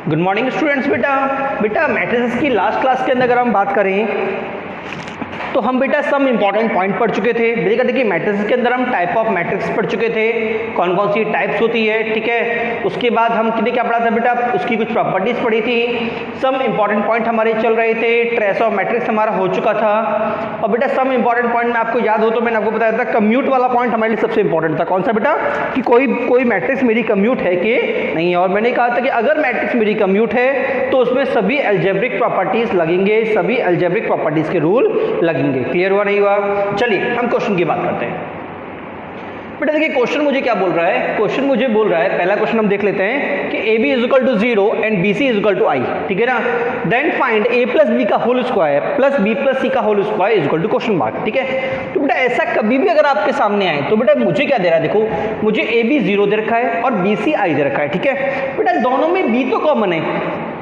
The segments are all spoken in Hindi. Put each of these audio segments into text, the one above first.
Good morning students. बेटा मैट्रिसेस की लास्ट क्लास के अंदर अगर हम बात करें तो हम बेटा सम इंपॉर्टेंट पॉइंट पढ़ चुके थे। बेटा देखिए मैट्रिसेस के अंदर हम टाइप ऑफ मैट्रिक्स पढ़ चुके थे, कौन कौन सी टाइप्स होती है, ठीक है। उसके बाद हम कितने क्या पढ़ा था बेटा, उसकी कुछ प्रॉपर्टीज पढ़ी थी। सम इंपॉर्टेंट पॉइंट हमारे चल रहे थे, ट्रेस ऑफ मैट्रिक्स हमारा हो चुका था। और बेटा सम इंपॉर्टेंट पॉइंट में आपको याद हो तो मैंने आपको बताया था कम्यूट वाला पॉइंट हमारे लिए सबसे इंपॉर्टेंट था। कौन सा बेटा, कि कोई मैट्रिक्स मेरी कम्यूट है कि नहीं है। और मैंने कहा था कि अगर मैट्रिक्स मेरी कम्यूट है तो उसमें सभी अलजेब्रिक प्रॉपर्टीज लगेंगे, सभी अलजेब्रिक प्रॉपर्टीज के रूल लगेंगे। क्लियर हुआ नहीं हुआ? चलिए हम क्वेश्चन की बात करते हैं। बेटा देखिए क्वेश्चन मुझे क्या बोल रहा है, क्वेश्चन मुझे बोल रहा है, पहला क्वेश्चन हम देख लेते हैं कि A B is equal to 0 and B C is equal to I, ठीक है ना। Then find A plus B का whole square plus B plus C का whole square is equal to question mark, ठीक है। तो बेटा ऐसा कभी भी अगर आपके सामने आए तो बेटा मुझे क्या दे रहा है, देखो मुझे ए बी 0 दे रखा है और बी सी आई दे रखा है, ठीक है। बेटा दोनों में बी तो कॉमन है,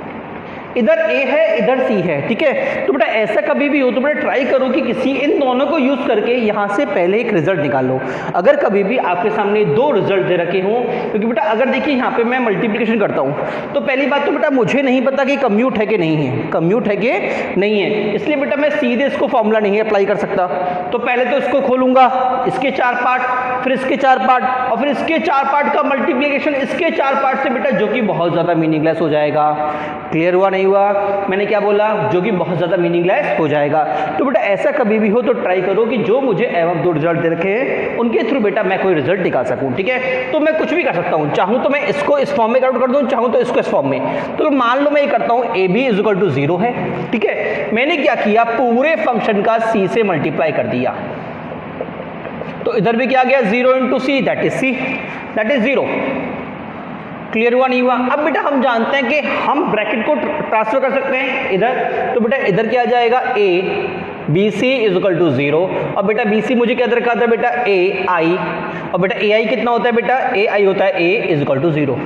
इधर ए है इधर सी है, ठीक है। तो बेटा ऐसा कभी भी हो तो बेटा ट्राई करो कि किसी इन दोनों को यूज करके यहां से पहले एक रिजल्ट निकालो। अगर कभी भी आपके सामने दो रिजल्ट दे रखे हों, क्योंकि बेटा अगर देखिए यहाँ पे मैं मल्टीप्लिकेशन करता हूँ तो पहली बात तो बेटा मुझे नहीं पता कि कम्यूट है कि नहीं है, कम्यूट है कि नहीं है, इसलिए बेटा मैं सीधे इसको फॉर्मूला नहीं अप्लाई कर सकता। तो पहले तो इसको खोलूंगा, इसके 4 पार्ट, फिर इसके 4 पार्ट और फिर इसके 4 पार्ट का मल्टीप्लिकेशन इसके 4 पार्ट से बेटा, जो कि बहुत ज्यादा मीनिंगलेस हो जाएगा। क्लियर हुआ नहीं हुआ? मैंने क्या बोला, जो कि बहुत ज्यादा मीनिंगलेस हो जाएगा। तो बेटा ऐसा कभी भी हो तो ट्राई करो कि जो मुझे एवं दो रिजल्ट दे रखे हैं उनके थ्रू बेटा मैं कोई रिजल्ट निकाल सकूं, ठीक है। तो मैं कुछ भी कर सकता हूं, चाहूं तो मैं इसको इस फॉर्म में काउंट कर दूं, चाहूं तो इसको इस फॉर्म में। तो मान लो मैं ये करता हूं A B is equal to 0 है, ठीक है। मैंने क्या किया, पूरे फंक्शन का सी से मल्टीप्लाई कर दिया, तो इधर भी क्या गया 0 into C that is C, that is 0। Clear हुआ नहीं हुआ? अब बेटा हम जानते हैं कि हम ब्रैकेट को ट्रांसफर कर सकते हैं इधर, तो बेटा इधर क्या आ जाएगा A B C is equal to 0 और बेटा बी सी मुझे क्या दे रखा था बेटा ए आई, और बेटा ए आई कितना होता है बेटा, ए आई होता है ए इज इक्वल टू 0।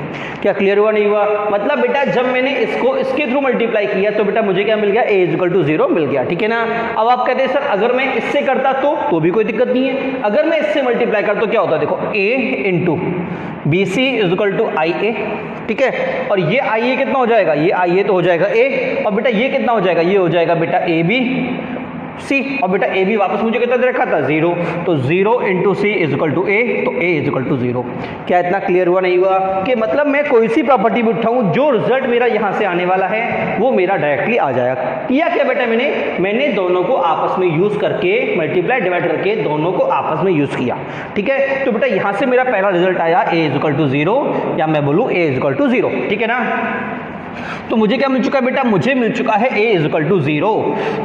क्या क्लियर हुआ नहीं हुआ? मतलब बेटा जब मैंने इसको इसके थ्रू मल्टीप्लाई किया तो बेटा मुझे क्या मिल गया, ए इज इक्वल टू 0 मिल गया, ठीक है ना। अब आप कहते हैं सर अगर मैं इससे करता तो भी कोई दिक्कत नहीं है। अगर मैं इससे मल्टीप्लाई करता तो क्या होता है, देखो A into B C is equal to I A, ठीक है। और ये आई ए कितना हो जाएगा, ये आई ए तो हो जाएगा ए, और बेटा ये कितना हो जाएगा, ये हो जाएगा बेटा ए बी सी, और बेटा ए बी वापस मुझे कितना दे रखा था 0, तो 0 into C is equal to A, तो ए इज इक्वल टू 0। क्या इतना क्लियर हुआ नहीं हुआ? कि मतलब मैं कोई सी प्रॉपर्टी भी उठाऊं, जो रिजल्ट मेरा यहां से आने वाला है वो मेरा डायरेक्टली आ जाएगा। किया क्या बेटा मैंने दोनों को आपस में यूज करके मल्टीप्लाई डिवाइड करके दोनों को आपस में यूज किया, ठीक है। तो बेटा यहां से मेरा पहला रिजल्ट आया ए इज इक्वल टू 0, या मैं बोलूं ए इज इक्वल टू 0, ठीक है ना। तो मुझे क्या मिल चुका है बेटा, मुझे मिल चुका है a इज इक्वल टू 0।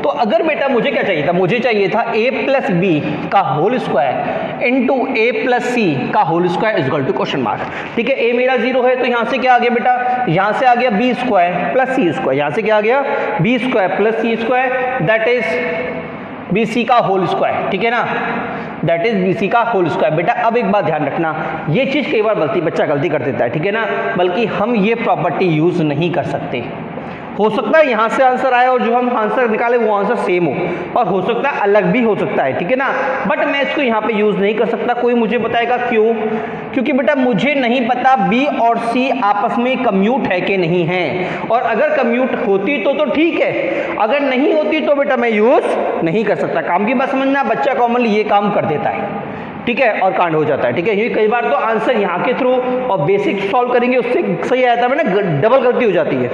तो अगर बेटा मुझे क्या चाहिए था, मुझे चाहिए था a प्लस बी का whole square into A plus C का whole square is equal to question mark, ठीक है। a मेरा 0 है तो यहां से क्या आ गया बेटा, यहां से आ गया B square plus C square, यहां से क्या आ गया B square plus C square, that is B C का होल स्क्वायर, ठीक है ना, दैट इज बी सी का होल स्क्वायर। बेटा अब एक बात ध्यान रखना, ये चीज कई बार बच्चा गलती कर देता है, ठीक है ना। बल्कि हम ये प्रॉपर्टी यूज नहीं कर सकते। हो सकता है यहां से आंसर आए और जो हम आंसर निकाले वो आंसर सेम हो, और हो सकता है अलग भी हो सकता है, ठीक है ना। बट मैं इसको यहाँ पे यूज नहीं कर सकता। कोई मुझे बताएगा क्यों? क्योंकि बेटा मुझे नहीं पता बी और सी आपस में कम्यूट है कि नहीं है, और अगर कम्यूट होती तो ठीक है, अगर नहीं होती तो बेटा मैं यूज नहीं कर सकता। काम की बात समझना, बच्चा कॉमनली ये काम कर देता है, ठीक है, और कांड हो जाता है, ठीक है। ये कई बार तो आंसर यहाँ के थ्रू और बेसिक सॉल्व करेंगे उससे सही आता है ना, डबल गलती हो जाती है।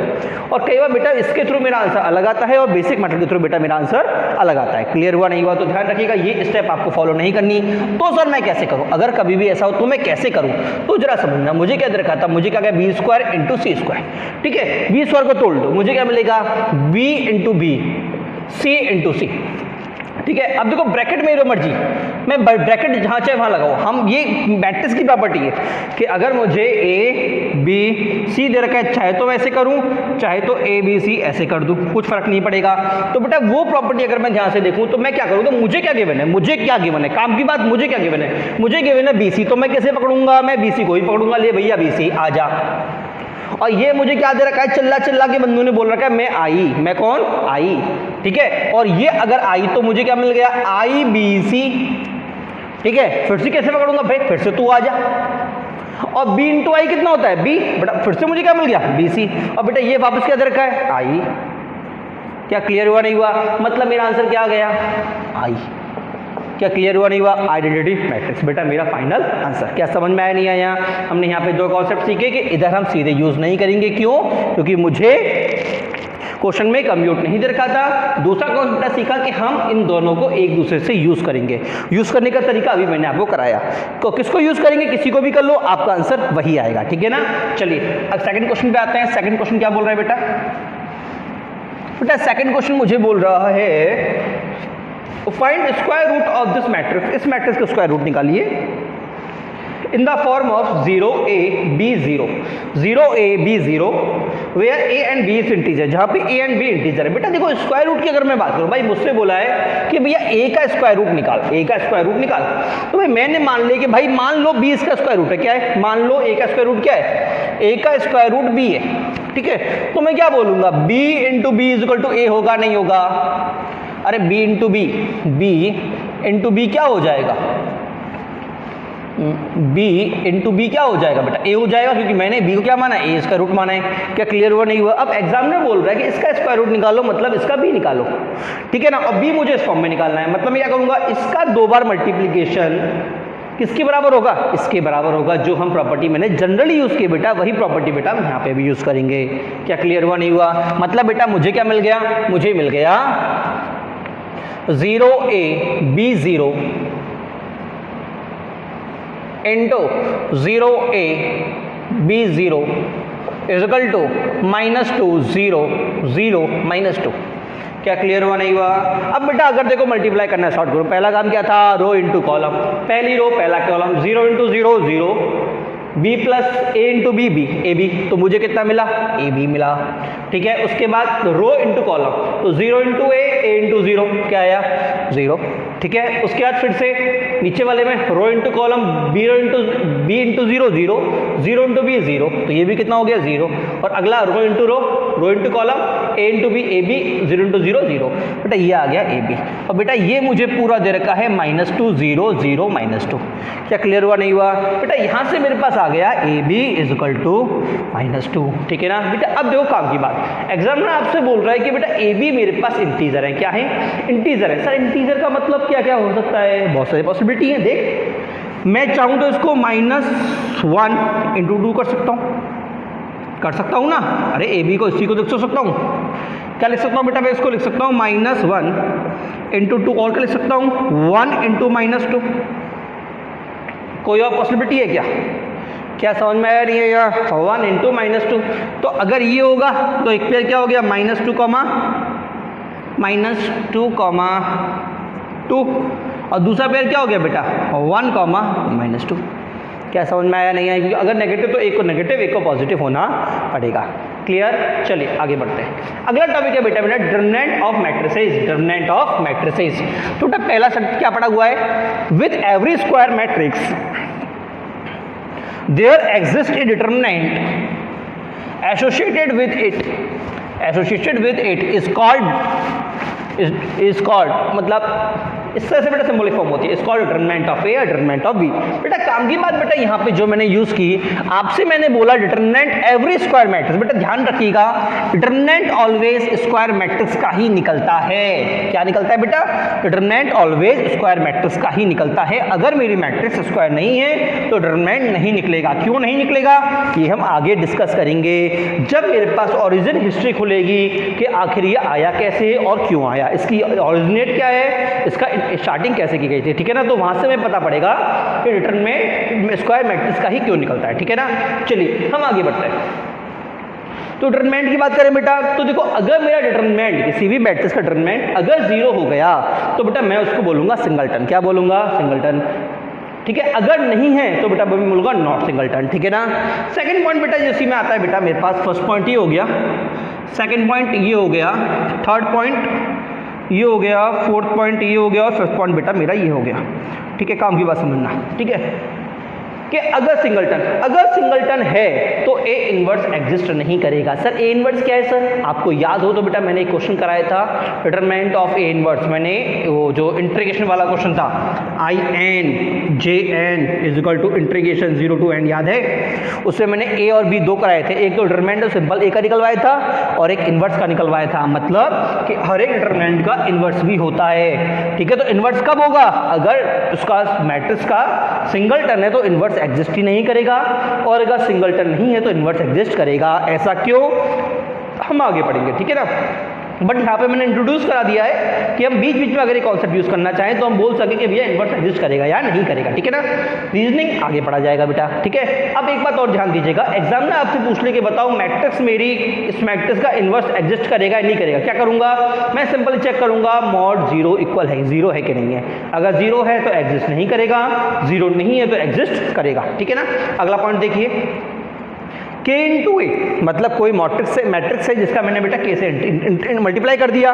और कई बार बेटा इसके थ्रू मेरा आंसर अलग आता है और बेसिक मेथड के थ्रू बेटा मेरा आंसर अलग आता है। क्लियर हुआ नहीं हुआ? तो ध्यान रखिएगा ये स्टेप आपको फॉलो नहीं करनी। तो सर मैं कैसे करूँ, अगर कभी भी ऐसा हो तो मैं कैसे करूँ, तो जरा समझना। मुझे क्या दे रखा था, मुझे क्या बी स्क्वायर इंटू सी स्क्वायर, ठीक है। बी स्क्वायर को तोड़ दो, मुझे क्या मिलेगा B into B C into C, ठीक है। अब देखो ब्रैकेट में मर्जी, मैं ब्रैकेट जहां चाहे वहां लगाओ। हम ये मैट्रिक्स की प्रॉपर्टी है कि अगर मुझे ए बी सी दे रखा है, चाहे तो मैं ऐसे करूं, चाहे तो ए बी सी ऐसे कर दूं, कुछ फर्क नहीं पड़ेगा। तो बेटा वो प्रॉपर्टी अगर मैं ध्यान से देखूं तो मैं क्या करूं, तो मुझे क्या गिवन है, मुझे क्या गिवन है, काम की बात, मुझे क्या गिवन है, मुझे गिवन है बी सी। तो मैं कैसे पकड़ूंगा, मैं बी सी को ही पकड़ूंगा, ले भैया बी सी आ जा। और ये मुझे क्या दे रखा है, चिल्ला चिल्ला के बंधु ने बोल रखा है मैं आई, मैं कौन, आई, ठीक है। और ये अगर आई तो मुझे क्या मिल गया, आई बी सी, ठीक है। फिर से कैसे पकड़ूंगा भाई, फिर से तू आ जा। और b इंटू आई कितना होता है b, बेटा फिर से मुझे क्या मिल गया bc, और बेटा ये वापस क्या दे रखा है i। क्या क्लियर हुआ नहीं हुआ? मतलब मेरा आंसर क्या आ गया i। क्या क्लियर हुआ नहीं हुआ? आइडेंटिटी मैट्रिक्स बेटा मेरा फाइनल आंसर। क्या समझ में आया नहीं आया? हमने यहाँ पे दो कॉन्सेप्ट सीखे कि इधर हम सीधे यूज नहीं करेंगे, क्यों? क्योंकि मुझे क्वेश्चन में कंप्यूट नहीं दे रखा था। दूसरा कॉन्सेप्ट सीखा कि हम इन दोनों को एक दूसरे से यूज करेंगे। यूज करने का तरीका अभी मैंने आपको कराया। तो किसको यूज करेंगे? किसी को भी कर लो, आपका आंसर वही आएगा, ठीक है ना। चलिए अब सेकंड क्वेश्चन पे आते हैं। सेकंड क्वेश्चन क्या बोल रहा है बेटा? बेटा सेकंड क्वेश्चन मुझे बोल रहा है find square root of this matrix. इस मैट्रिक्स का स्क्वायर रूट निकालिए in the form of 0a b 0 0a b 0 where a and b is integer, जहां पे a एंड b इंटीजर है। बेटा देखो स्क्वायर रूट की अगर मैं बात करूं, भाई मुझसे बोला है कि भैया a का स्क्वायर रूट निकाल, a का स्क्वायर रूट निकाल। तो भाई मैंने मान लिया कि भाई मान लो b इसका स्क्वायर रूट है, क्या है? मान लो a का स्क्वायर रूट क्या है? a का स्क्वायर रूट b है, ठीक है। तो मैं क्या बोलूंगा? b into B is equal to a होगा, नहीं होगा? अरे b into B, b into B क्या हो जाएगा? b इंटू बी क्या हो जाएगा बेटा? a हो जाएगा, क्योंकि मैंने b को क्या माना है? a इसका रूट माना है। क्या क्लियर हुआ नहीं हुआ? अब एग्जामिनर बोल रहा है कि इसका स्क्वायर रूट निकालो, मतलब इसका b निकालो, ठीक है ना। और b मुझे इस फॉर्म में निकालना है, मतलब मैं क्या करूंगा? इसका 2 बार मल्टीप्लीकेशन किसके बराबर होगा? इसके बराबर होगा। जो हम प्रॉपर्टी मैंने जनरली यूज की बेटा, वही प्रॉपर्टी बेटा हम यहाँ पे भी यूज करेंगे। क्या क्लियर हुआ नहीं हुआ? मतलब बेटा मुझे क्या मिल गया? मुझे मिल गया 0a b 0 into 0a b 0 is equal to -2 0 0 -2। क्या क्लियर हुआ नहीं हुआ? अब बेटा अगर देखो मल्टीप्लाई करना शॉर्ट करो, पहला काम क्या था? रो इंटू कॉलम, पहली रो पहला column, 0 into 0 0 b plus A into B B A B, तो मुझे कितना मिला? ए बी मिला, ठीक है। उसके बाद रो इंटू कॉलम, तो 0 इंटू ए इंटू 0 क्या आया? 0, ठीक है। उसके बाद फिर से नीचे वाले में row into column, B into 0 0 0 into B 0, तो ये भी कितना हो गया? 0। और अगला row into column, A into B A B 0 into 0 0, बेटा ये आ गया ए बी। और बेटा ये मुझे पूरा दे रखा है -2 0 0 -2। क्या क्लियर हुआ नहीं हुआ? बेटा यहाँ से मेरे पास आ गया A B is equal to -2, ठीक है ना। बेटा अब देखो काम की बात, एग्जामिनर आपसे बोल रहा है कि बेटा ए बी मेरे पास इंटीजर है। क्या है? इंटीजर है। सर इंटीजर का मतलब क्या क्या हो सकता है? बहुत सारी पॉसिबिलिटी है। देख मैं चाहूँ तो इसको -1 इंटू 2 कर सकता हूँ ना। अरे ए बी को इसी को लिख सकता हूँ। क्या लिख सकता हूँ बेटा? मैं इसको लिख सकता हूँ -1 इंटू 2, और क्या लिख सकता हूँ? 1 इंटू -2। कोई और पॉसिबिलिटी है क्या? क्या समझ में आया नहीं है? या 1 इंटू -2, तो अगर ये होगा तो एक पेयर क्या हो गया? -2 -2, और दूसरा पेयर क्या हो गया बेटा? 1 -2। क्या समझ में आया नहीं है? क्योंकि अगर नेगेटिव तो एक को नेगेटिव एक को पॉजिटिव होना पड़ेगा। क्लियर? चलिए आगे बढ़ते हैं। अगला टॉपिक है बेटा determinant of matrices. Determinant of matrices, तो बेटा पहला शब्द क्या पड़ा हुआ है? With every square matrix there exist a determinant associated with it is called, मतलब इस तरह से बेटा सिंबॉलिक फॉर्म होती है। Is called determinant of A या डिटरमिनेंट ऑफ बी। बेटा काम की बात बेटा यहाँ पे जो मैंने यूज की, आपसे मैंने बोला डिटरमिनेंट एवरी स्क्वायर मैट्रिक्स। बेटा ध्यान रखिएगा, डिटरमिनेंट ऑलवेज स्क्वायर मैट्रिक्स का ही निकलता है। क्या निकलता है बेटा? डिटरमिनेंट ऑलवेज स्क्वायर मैट्रिक्स का ही निकलता है। अगर मेरी मैट्रिक्स स्क्वायर नहीं है तो डिटरमिनेंट नहीं निकलेगा। क्यों नहीं निकलेगा? ये हम आगे डिस्कस करेंगे जब मेरे पास ओरिजिन हिस्ट्री खुलेगी कि आखिर ये आया कैसे और क्यों आया, इसकी ओरिजिनेट क्या है, इसका स्टार्टिंग कैसे की गई थी, ठीक है ना। तो वहां से हमें पता पड़ेगा कि डिटरमिनेंट स्क्वायर मैट्रिक्स का ही क्यों निकलता है, ठीक है ना। चलिए हम आगे बढ़ते हैं। तो डिटरमिनेंट की बात करें बेटा, तो देखो अगर मेरा डिटरमिनेंट किसी भी मैट्रिक्स का डिटरमिनेंट अगर 0 हो गया तो बेटा मैं उसको बोलूंगा सिंगलटन। क्या बोलूंगा? सिंगलटन, ठीक है। अगर नहीं है तो बेटा मैं बोलूंगा नॉट सिंगलटन, ठीक है ना। सेकंड पॉइंट बेटा इसी में आता है बेटा मेरे पास। फर्स्ट पॉइंट ये हो गया, सेकंड पॉइंट ये हो गया, थर्ड पॉइंट ये हो गया, फोर्थ पॉइंट ये हो गया, और फिफ्थ पॉइंट बेटा मेरा ये हो गया, ठीक है। काम की बात समझना, ठीक है। कि अगर सिंगलटन है तो ए इनवर्स एग्जिस्ट नहीं करेगा। सर ए इनवर्स क्या है सर? आपको याद हो तो बेटा मैंने एक क्वेश्चन कराया था डिटरमिनेंट ऑफ ए इनवर्स, मैंने वो जो इंटीग्रेशन वाला क्वेश्चन था I N J N is equal to integration 0 to n, याद है? उसमें मैंने ए और बी दो कराए थे, एक तो डिटरमिनेंट सिंपल ए का निकलवाया था और एक इनवर्स का निकलवाया था, मतलब कि हर एक डिटरमिनेंट का इनवर्स भी होता है। ठीक है, तो इनवर्स कब होगा? अगर उसका मैट्रिक्स का सिंगलटन है तो इनवर्स एग्जिस्ट ही नहीं करेगा, और अगर सिंगलटन नहीं है तो इनवर्स एग्जिस्ट करेगा। ऐसा क्यों, हम आगे पढ़ेंगे, ठीक है ना। बट यहाँ पे मैंने इंट्रोड्यूस करा दिया है कि हम बीच बीच में अगर ये कॉन्सेप्ट यूज करना चाहें तो हम बोल सके कि भैया इनवर्स एग्जिस्ट करेगा या नहीं करेगा, ठीक है ना। रीजनिंग आगे पढ़ा जाएगा बेटा, ठीक है। अब एक बात और ध्यान दीजिएगा, एग्जाम में आपसे पूछ ले कि बताओ मैट्रिक्स मेरी, इस मैट्रिक्स का इनवर्स एग्जिस्ट करेगा या नहीं करेगा। क्या करूंगा मैं? सिंपली चेक करूंगा मॉड 0 इक्वल है, 0 है कि नहीं है। अगर 0 है तो एग्जिस्ट नहीं करेगा, 0 नहीं है तो एग्जिस्ट करेगा, ठीक है ना। अगला पॉइंट देखिए, k इंटू ए, मतलब कोई मैट्रिक्स है जिसका मैंने बेटा k से मल्टीप्लाई कर दिया,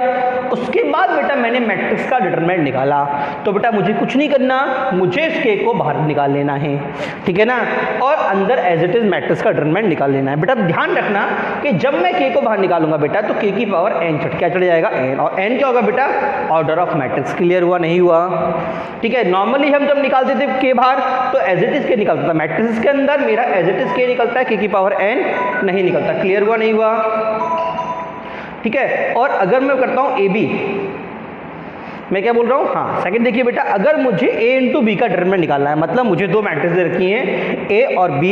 उसके बाद बेटा मैंने मैट्रिक्स का डिटरमिनेंट निकाला, तो बेटा मुझे कुछ नहीं करना, मुझे इस k को बाहर निकाल लेना है, ठीक है ना, और अंदर एज इट इज मैट्रिक्स का डिटरमिनेंट निकाल लेना है। बेटा ध्यान रखना कि जब मैं k को बाहर निकालूंगा बेटा तो k की पावर n क्या चढ़ जाएगा, n, और n क्या होगा बेटा? Order of matrix. क्लियर हुआ नहीं हुआ? ठीक है, नॉर्मली हम जब निकालते थे k बाहर तो एज इट इज k निकलता था, मैट्रिक्स के अंदर मेरा एज इट इज k निकलता है, k की पावर n नहीं निकलता। क्लियर हुआ नहीं हुआ? ठीक है, और अगर मैं करता हूं ए बी, मैं क्या बोल रहा हूँ, हाँ सेकंड देखिए बेटा, अगर मुझे a इंटू बी का डिटरमिनेंट निकालना है, मतलब मुझे दो मैट्रिक्स दे रखी हैं a और b,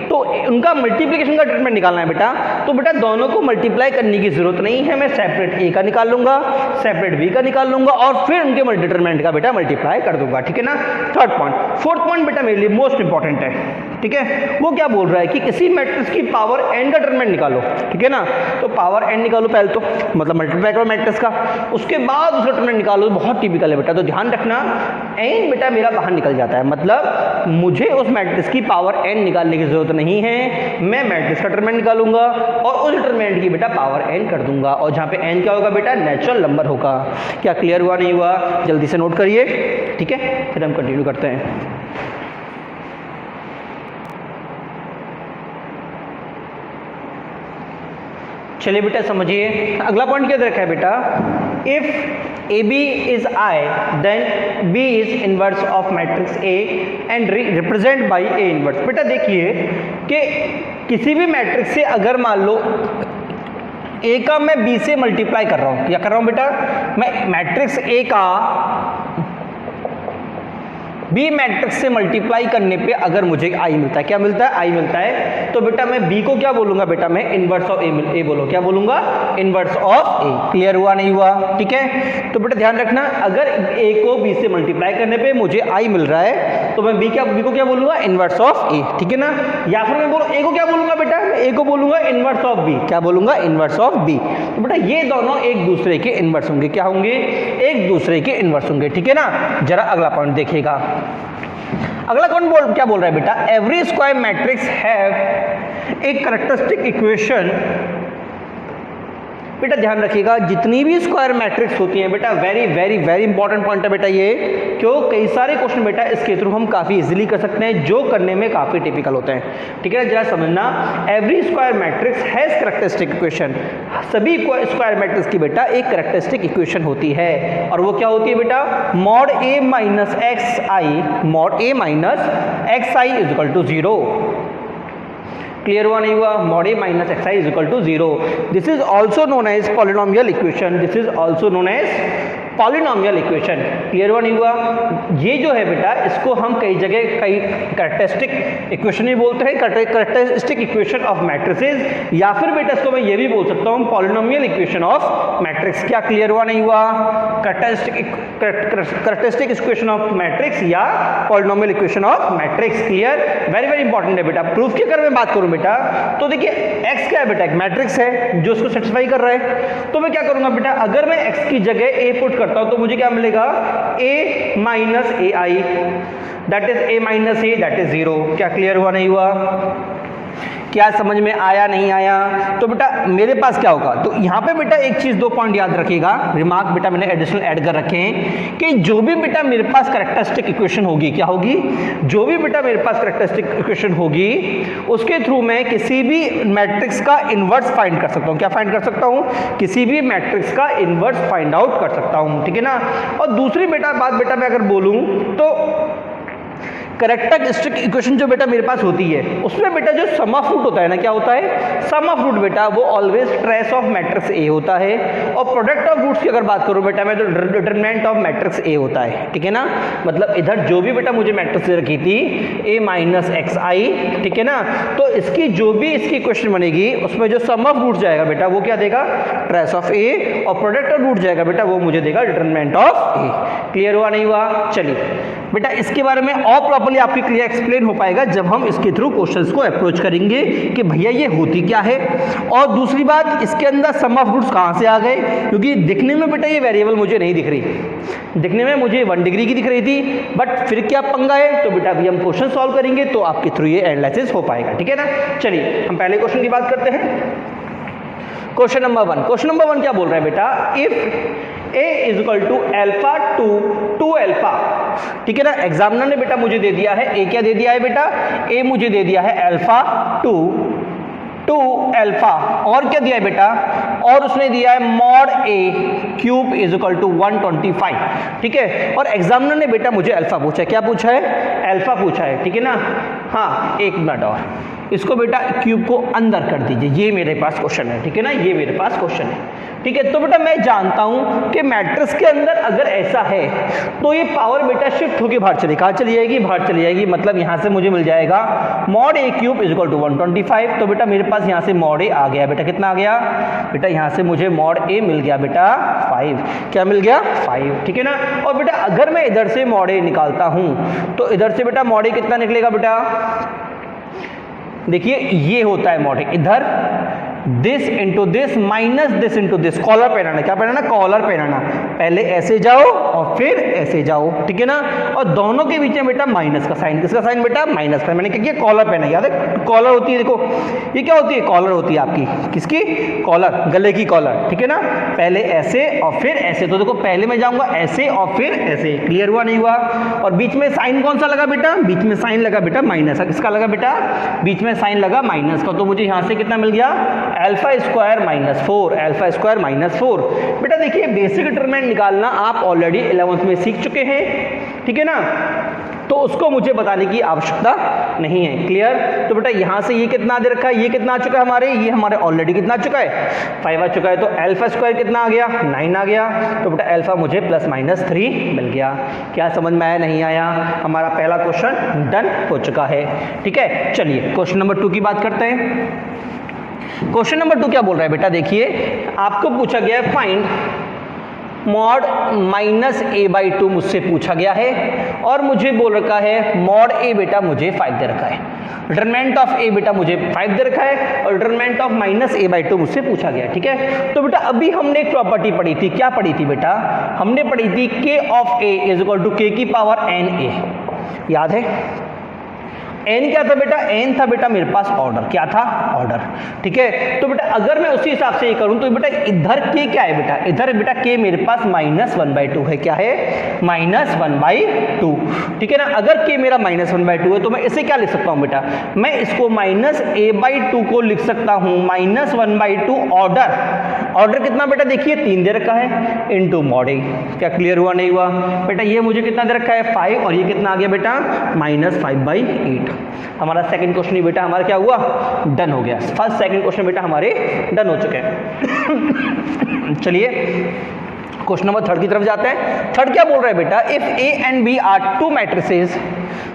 तो उनका मल्टीप्लिकेशन का डिटरमिनेंट निकालना है बेटा, तो बेटा दोनों को मल्टीप्लाई करने की जरूरत नहीं है, मैं सेपरेट a का निकाल लूंगा, सेपरेट b का निकाल लूंगा और फिर उनके डिटरमिनेंट का बेटा मल्टीप्लाई कर दूंगा, ठीक है ना। थर्ड पॉइंट, फोर्थ पॉइंट बेटा मेरे लिए मोस्ट इंपॉर्टेंट है, ठीक है। वो क्या बोल रहा है कि किसी मैट्रिक्स की पावर n का डिटरमिनेंट निकालो, ठीक है ना। तो पावर n निकालो पहले तो, मतलब मल्टीप्लाई करो मैट्रिक्स का, उसके बाद उसका डिटरमिनेंट निकालो, बहुत टिपिकल है बेटा। तो ध्यान रखना n बेटा मेरा बाहर निकल जाता है, मतलब मुझे उस मैट्रिक्स की पावर n निकालने की जरूरत नहीं है, मैं मैट्रिक्स का डिटरमिनेंट निकालूंगा और उस डिटरमिनेंट की बेटा पावर n कर दूंगा, और जहां पे n क्या होगा बेटा? नेचुरल नंबर होगा। क्या क्लियर हुआ नहीं हुआ? जल्दी से नोट करिए, ठीक है, फिर हम कंटिन्यू करते हैं। चलिए बेटा समझिए, अगला पॉइंट क्या रखा है बेटा? If A B is I then B is inverse of matrix A and represent by A inverse. बेटा देखिए कि किसी भी मैट्रिक्स से अगर मान लो ए का मैं बी से मल्टीप्लाई कर रहा हूं, क्या कर रहा हूं बेटा? मैं मैट्रिक्स ए का बी मैट्रिक्स से मल्टीप्लाई करने पे अगर मुझे आई मिलता है, क्या मिलता है? आई मिलता है, तो बेटा मैं बी को क्या बोलूंगा बेटा? मैं इनवर्स ऑफ ए बोलो, क्या बोलूंगा? Inverse of A. क्लियर हुआ नहीं हुआ? ठीक है, तो बेटा ध्यान रखना, अगर ए को बी से मल्टीप्लाई करने पे मुझे आई मिल रहा है तो मैं बी को क्या बोलूंगा? इनवर्स ऑफ ए, ठीक है ना। या फिर मैं बोलूँ ए को क्या बोलूंगा बेटा? मैं ए को बोलूंगा इनवर्स ऑफ बी, क्या बोलूंगा? Inverse of B. तो बेटा ये दोनों एक दूसरे के इनवर्स होंगे, क्या होंगे? एक दूसरे के इनवर्स होंगे, ठीक है ना। जरा अगला पॉइंट देखिएगा, अगला कौन क्या बोल रहा है बेटा? Every square matrix have a characteristic equation. बेटा ध्यान रखिएगा, जितनी भी स्क्वायर मैट्रिक्स होती हैं बेटा, very very very important point है बेटा ये, क्यों? कई सारे क्वेश्चन बेटा इसके थ्रू हम काफ़ी इजीली कर सकते हैं, जो करने में काफ़ी टिपिकल होते हैं, ठीक है। जरा समझना, every square matrix has characteristic equation. सभी स्क्वायर मैट्रिक्स की बेटा एक कैरेक्टरिस्टिक इक्वेशन होती है, और वो क्या होती है बेटा? Mod A minus X I, mod A minus X I is equal to 0। Clear हुआ नहीं हुआ? Mod A minus X I is equal to 0। This is also known as polynomial equation, this is also known as polynomial equation. Clear हुआ नहीं हुआ? ये जो है बेटा, इसको हम कई जगह कई कैरेक्टरिस्टिक इक्वेशन भी बोलते हैं, कैरेक्टरिस्टिक इक्वेशन ऑफ मैट्रिसेस, या फिर बेटा इसको मैं ये भी बोल सकता हूँ पॉलिनोमियल इक्वेशन ऑफ मैट्रिक्स। क्या क्लियर हुआ नहीं हुआ? कैरेक्टरिस्टिक इक्वेशन ऑफ मैट्रिक्स या polynomial equation of matrix. Clear? Very very important है बेटा। प्रूफ की अगर मैं बात करूं बेटा, तो देखिए x क्या है बेटा? एक मैट्रिक्स है जो इसको सेटिस्फाई कर रहा है, तो मैं क्या करूंगा बेटा? अगर मैं x की जगह a पुट करता हूं तो मुझे क्या मिलेगा? a minus A I, that is a minus A, that is 0। क्या क्लियर हुआ नहीं हुआ? क्या समझ में आया नहीं आया? तो बेटा मेरे पास क्या होगा, तो यहाँ पे बेटा एक चीज़ 2 पॉइंट याद रखिएगा, रिमार्क बेटा मैंने एडिशनल ऐड कर रखे हैं कि जो भी बेटा मेरे पास कैरेक्टरिस्टिक इक्वेशन होगी, क्या होगी, जो भी बेटा मेरे पास कैरेक्टरिस्टिक इक्वेशन होगी उसके थ्रू मैं किसी भी मैट्रिक्स का इन्वर्स फाइंड कर सकता हूँ। क्या फाइंड कर सकता हूँ? किसी भी मैट्रिक्स का इन्वर्स फाइंड आउट कर सकता हूँ, ठीक है ना। और दूसरी बेटा बात बेटा मैं अगर बोलूँ तो कैरेक्टरिस्टिक इक्वेशन जो बेटा मेरे पास होती है उसमें बेटा जो सम ऑफ रूट होता है ना, क्या होता है, सम ऑफ रूट बेटा वो ऑलवेज ट्रेस ऑफ मैट्रिक्स ए होता है, और प्रोडक्ट ऑफ रूट्स की अगर बात करूं बेटा मैं तो डिटरमिनेंट ऑफ मैट्रिक्स ए होता है, ठीक है ना। मतलब इधर जो भी बेटा मुझे मैट्रिक्स रखी थी a माइनस एक्स आई, ठीक है ना, तो इसकी जो भी इसकी इक्वेशन बनेगी उसमें जो सम ऑफ रूट जाएगा बेटा वो क्या देगा, ट्रेस ऑफ ए, और प्रोडक्ट ऑफ रूट जाएगा बेटा वो मुझे देगा डिटरमिनेंट ऑफ ए। क्लियर हुआ नहीं हुआ? चलिए बेटा इसके बारे में और प्रॉपर्ली आपकी क्लियर एक्सप्लेन हो पाएगा जब हम इसके थ्रू क्वेश्चंस को अप्रोच करेंगे कि भैया ये होती क्या है। और दूसरी बात, इसके अंदर सम ऑफ रूट्स कहाँ से आ गए, क्योंकि दिखने में बेटा ये वेरिएबल मुझे नहीं दिख रही, दिखने में मुझे 1 डिग्री की दिख रही थी, बट फिर क्या पंगा है, तो बेटा अभी हम क्वेश्चन सॉल्व करेंगे तो आपके थ्रू ये एनालिसिस हो पाएगा, ठीक है ना। चलिए हम पहले क्वेश्चन की बात करते हैं। क्वेश्चन नंबर 1, क्वेश्चन नंबर 1 क्या बोल रहा है बेटा, if a is equal to alpha two alpha, ठीक है ना। एग्जामिनर ने बेटा मुझे दे दिया है a, क्या दे दिया है बेटा, a मुझे दे दिया है अल्फा टू अल्फा, और क्या दिया है बेटा, और उसने दिया है mod a cube is equal to 125, ठीक है। और एग्जामिनर ने बेटा मुझे अल्फा पूछा है, क्या पूछा है, अल्फा पूछा है, ठीक है ना। हाँ एक मिनट और, इसको बेटा क्यूब को अंदर कर दीजिए, ये मेरे पास क्वेश्चन है, ठीक है ना, ये मेरे पास क्वेश्चन है, ठीक है। तो बेटा मैं जानता हूं कि मैट्रिक्स के अंदर अगर ऐसा है तो ये पावर बेटा शिफ्ट होकर बाहर चली, कहाँ चली जाएगी, बाहर चली जाएगी। मतलब यहां से मुझे मिल जाएगा mod A cube is equal to 125, तो बेटा मेरे पास यहां से मॉड ए आ गया बेटा, कितना आ गया बेटा, यहां से मुझे मॉड ए मिल गया बेटा 5, क्या मिल गया 5, ठीक है ना। और बेटा अगर मैं इधर से मॉड ए निकालता हूं तो इधर से बेटा मॉड ए कितना निकलेगा बेटा, देखिए ये होता है मॉड ए, इधर this into this minus this into this, collar पहनाना, क्या पहनाना, कॉलर पहनाना, पहले ऐसे जाओ और फिर ऐसे जाओ, ठीक है ना। और दोनों के बीच में बेटा माइनस का साइन, किसका साइन बेटा, माइनस का। मैंने क्या किया, कॉलर पहना, याद है कॉलर होती है, देखो ये क्या होती है, कॉलर होती है आपकी, किसकी, कॉलर, गले की कॉलर, ठीक है ना। पहले ऐसे और फिर ऐसे, तो देखो पहले मैं जाऊंगा ऐसे और फिर ऐसे, क्लियर हुआ नहीं हुआ। और बीच में साइन कौन सा लगा बेटा, बीच में साइन लगा बेटा माइनस का, किसका लगा बेटा, बीच में साइन लगा माइनस का, तो मुझे यहां से कितना मिल गया, alpha square minus 4, alpha square minus 4। बेटा देखिए बेसिक डिटरमिनेंट निकालना आप ऑलरेडी 11th में सीख चुके हैं, ठीक है ना, तो उसको मुझे बताने की आवश्यकता नहीं है, क्लियर। तो बेटा यहाँ से ये कितना दे रखा है, ये कितना आ चुका है हमारे, ये हमारे ऑलरेडी कितना आ चुका है, 5 आ चुका है, तो अल्फा स्क्वायर कितना आ गया, 9 आ गया, तो बेटा अल्फा मुझे प्लस माइनस 3 मिल गया। क्या समझ में आया नहीं आया, हमारा पहला क्वेश्चन डन हो चुका है, ठीक है। चलिए क्वेश्चन नंबर 2 की बात करते हैं। क्वेश्चन नंबर 2 क्या बोल रहा है बेटा, देखिए आपको पूछा गया है find mod minus A by 2 मुझसे पूछा गया है, और मुझे बोल रखा है मॉड ए बेटा मुझे 5 दे रखा है, डिटरमिनेंट ऑफ ए बेटा मुझे 5 दे रखा है, और determinant of minus A by 2 मुझसे पूछा गया, ठीक है। तो बेटा अभी हमने एक प्रॉपर्टी पढ़ी थी, क्या पढ़ी थी बेटा, हमने पढ़ी थी K of A is equal to K की पावर एन ए, याद है। एन क्या था बेटा, एन था बेटा मेरे पास ऑर्डर, क्या था, ऑर्डर, ठीक है। तो बेटा अगर मैं उसी हिसाब से ये करूं तो बेटा इधर के क्या है बेटा, इधर बेटा के मेरे पास -1/2 है, क्या है, -1/2, ठीक है ना। अगर के मेरा -1/2 है तो मैं इसे क्या लिख सकता हूं बेटा, मैं इसको -a/2 को लिख सकता हूं -1/2 ऑर्डर, ऑर्डर कितना बेटा, देखिए 3 दे रखा है इनटू मॉड ए, क्या क्लियर हुआ नहीं हुआ बेटा। ये मुझे कितना दे रखा है 5, और ये कितना आ गया बेटा -5/8। हमारा सेकंड क्वेश्चन ही बेटा हमारा क्या हुआ, डन हो गया। फर्स्ट सेकंड क्वेश्चन बेटा हमारे डन हो चुके हैं। चलिए क्वेश्चन नंबर 3 की तरफ जाते हैं। थर्ड क्या बोल रहा है बेटा, if A and B are 2 matrices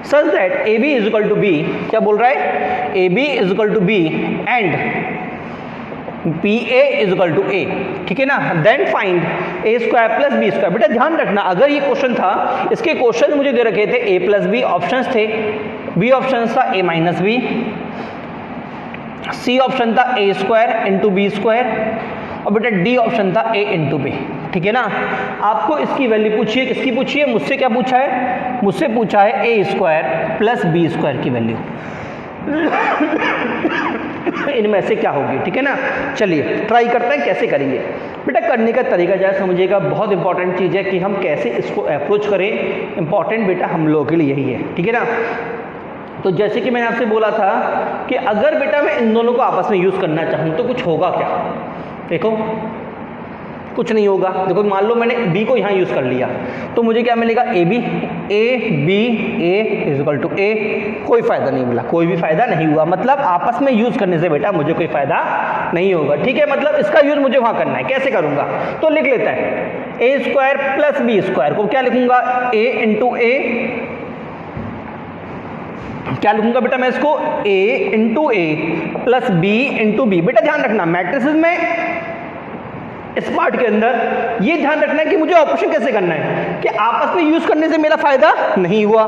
such that A B is equal to B, क्या बोल रहा है, A B is equal to B and P A is equal to A, ठीक है ना, then find A square plus B square. बेटा ध्यान रखना अगर ये क्वेश्चन था, इसके क्वेश्चन मुझे दे रखे थे ए प्लस बी, ऑप्शंस थे, बी ऑप्शन था ए माइनस बी, सी ऑप्शन था ए स्क्वायर इंटू बी स्क्वायर, और बेटा डी ऑप्शन था ए इंटू बी, ठीक है ना। आपको इसकी वैल्यू पूछिए, किसकी पूछी है, मुझसे क्या पूछा है, मुझसे पूछा है A square plus B square की वैल्यू। इनमें से क्या होगी, ठीक है ना। चलिए ट्राई करते हैं कैसे करेंगे। बेटा करने का तरीका जो है समझिएगा, बहुत इंपॉर्टेंट चीज़ है कि हम कैसे इसको अप्रोच करें, इंपॉर्टेंट बेटा हम लोगों के लिए यही है, ठीक है ना। तो जैसे कि मैंने आपसे बोला था कि अगर बेटा मैं इन दोनों को आपस में यूज़ करना चाहूँ तो कुछ होगा क्या, देखो कुछ नहीं होगा। देखो मान लो मैंने b को यहाँ यूज़ कर लिया तो मुझे क्या मिलेगा, A B A is equal to A. कोई फ़ायदा नहीं मिला, कोई भी फ़ायदा नहीं हुआ, मतलब आपस में यूज़ करने से बेटा मुझे कोई फ़ायदा नहीं होगा, ठीक है। मतलब इसका यूज़ मुझे वहाँ करना है, कैसे करूँगा, तो लिख लेता है A square plus B square को क्या लिखूँगा, ए इंटू ए, क्या लिखूंगा बेटा मैं इसको, a into A plus B into B. बेटा ध्यान रखना मैट्रिसेस में इस पार्ट के अंदर ये ध्यान रखना है कि मुझे ऑपरेशन कैसे करना है कि आपस में यूज करने से मेरा फायदा नहीं हुआ।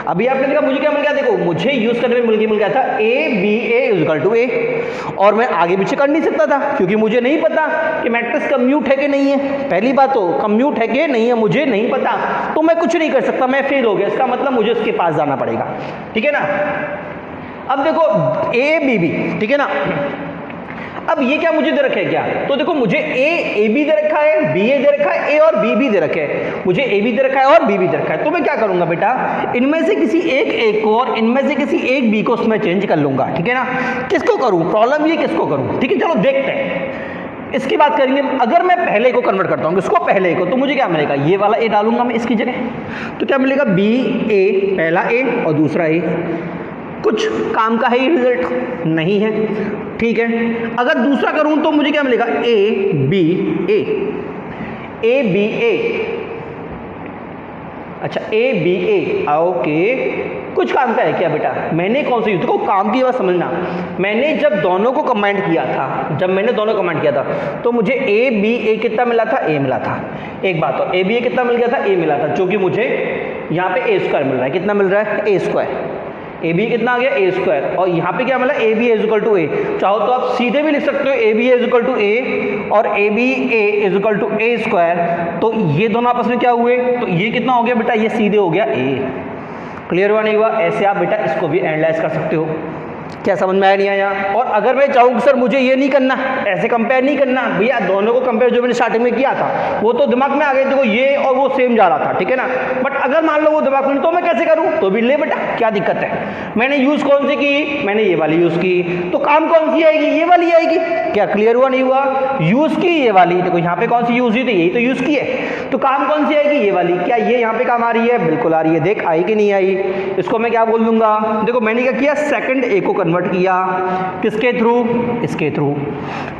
अभी आपने देखा मुझे क्या मिल गया, देखो मुझे यूज करने में मिल गया था A B A equal to A, और मैं आगे पीछे कर नहीं सकता था क्योंकि मुझे नहीं पता कि मैट्रिक्स कम्यूट है कि नहीं है। पहली बात तो कम्यूट है कि नहीं है मुझे नहीं पता, तो मैं कुछ नहीं कर सकता, मैं फेल हो गया। इसका मतलब मुझे उसके पास जाना पड़ेगा, ठीक है ना। अब देखो ए बी बी, ठीक है ना। अब ये क्या मुझे दे रखा है क्या, तो देखो मुझे ए बी दे रखा है, बी ए दे रखा है, ए और बी दे रखे हैं, मुझे ए बी दे रखा है और बी दे रखा है। तो मैं क्या करूंगा बेटा, इनमें से किसी एक ए को और इनमें से किसी एक बी को उसमें चेंज कर लूंगा, ठीक है ना। किसको करूं, प्रॉब्लम ये किसको करूं, ठीक है। चलो देखते हैं, इसकी बात करेंगे। अगर मैं पहले को कन्वर्ट करता हूँ इसको पहले को, तो मुझे क्या मिलेगा, ये वाला ए डालूंगा मैं इसकी जगह, तो क्या मिलेगा, बी ए, पहला ए और दूसरा ए। कुछ काम का है ये रिजल्ट नहीं है, ठीक है। अगर दूसरा करूं तो मुझे क्या मिलेगा, A B A, A B ए, अच्छा ए बी ए, ओके। कुछ काम का है क्या बेटा, मैंने कौन सा यूज, देखो काम की बात समझना, मैंने जब दोनों को कंबाइंड किया था, जब मैंने दोनों कंबाइंड किया था तो मुझे ए बी ए कितना मिला था, ए मिला था। एक बात तो ए बी ए कितना मिल गया था, ए मिला था, जो कि मुझे यहाँ पे ए स्क्वायर मिल रहा है, कितना मिल रहा है, ए स्क्वायर। ए बी कितना आ गया, ए स्क्वायर, और यहाँ पे क्या मिला, A B is equal to A. चाहो तो आप सीधे भी लिख सकते हो A B is equal to A और A B A is equal to A square. तो ये दोनों आपस में क्या हुए, तो ये कितना हो गया बेटा, ये सीधे हो गया ए। क्लियर हुआ नहीं हुआ, ऐसे आप बेटा इसको भी एनालाइज कर सकते हो। क्या समझ में आया नहीं आया। और अगर मैं चाहूँ सर मुझे ये नहीं करना, ऐसे कंपेयर नहीं करना, भैया दोनों को कंपेयर जो मैंने स्टार्टिंग में किया था वो तो दिमाग में आ गए, देखो ये और वो सेम जा रहा था, ठीक है ना। बट अगर मान लो वो दिमाग में, तो मैं कैसे करूँ, तो भी ले बेटा क्या दिक्कत है। मैंने यूज कौन सी की, मैंने ये वाली यूज की, तो काम कौन सी आएगी, ये वाली आएगी। क्या क्लियर हुआ नहीं हुआ, यूज की ये वाली, देखो यहाँ पे कौन सी यूज हुई थी, यही तो यूज की है, तो काम कौन सी आएगी, ये वाली। क्या ये यहाँ पे काम आ रही है, बिल्कुल आ रही है, देख आई कि नहीं आई। इसको मैं क्या बोल दूंगा, देखो मैंने क्या किया, सेकंड ए को कन्वर्ट किया, किसके थ्रू, इसके थ्रू,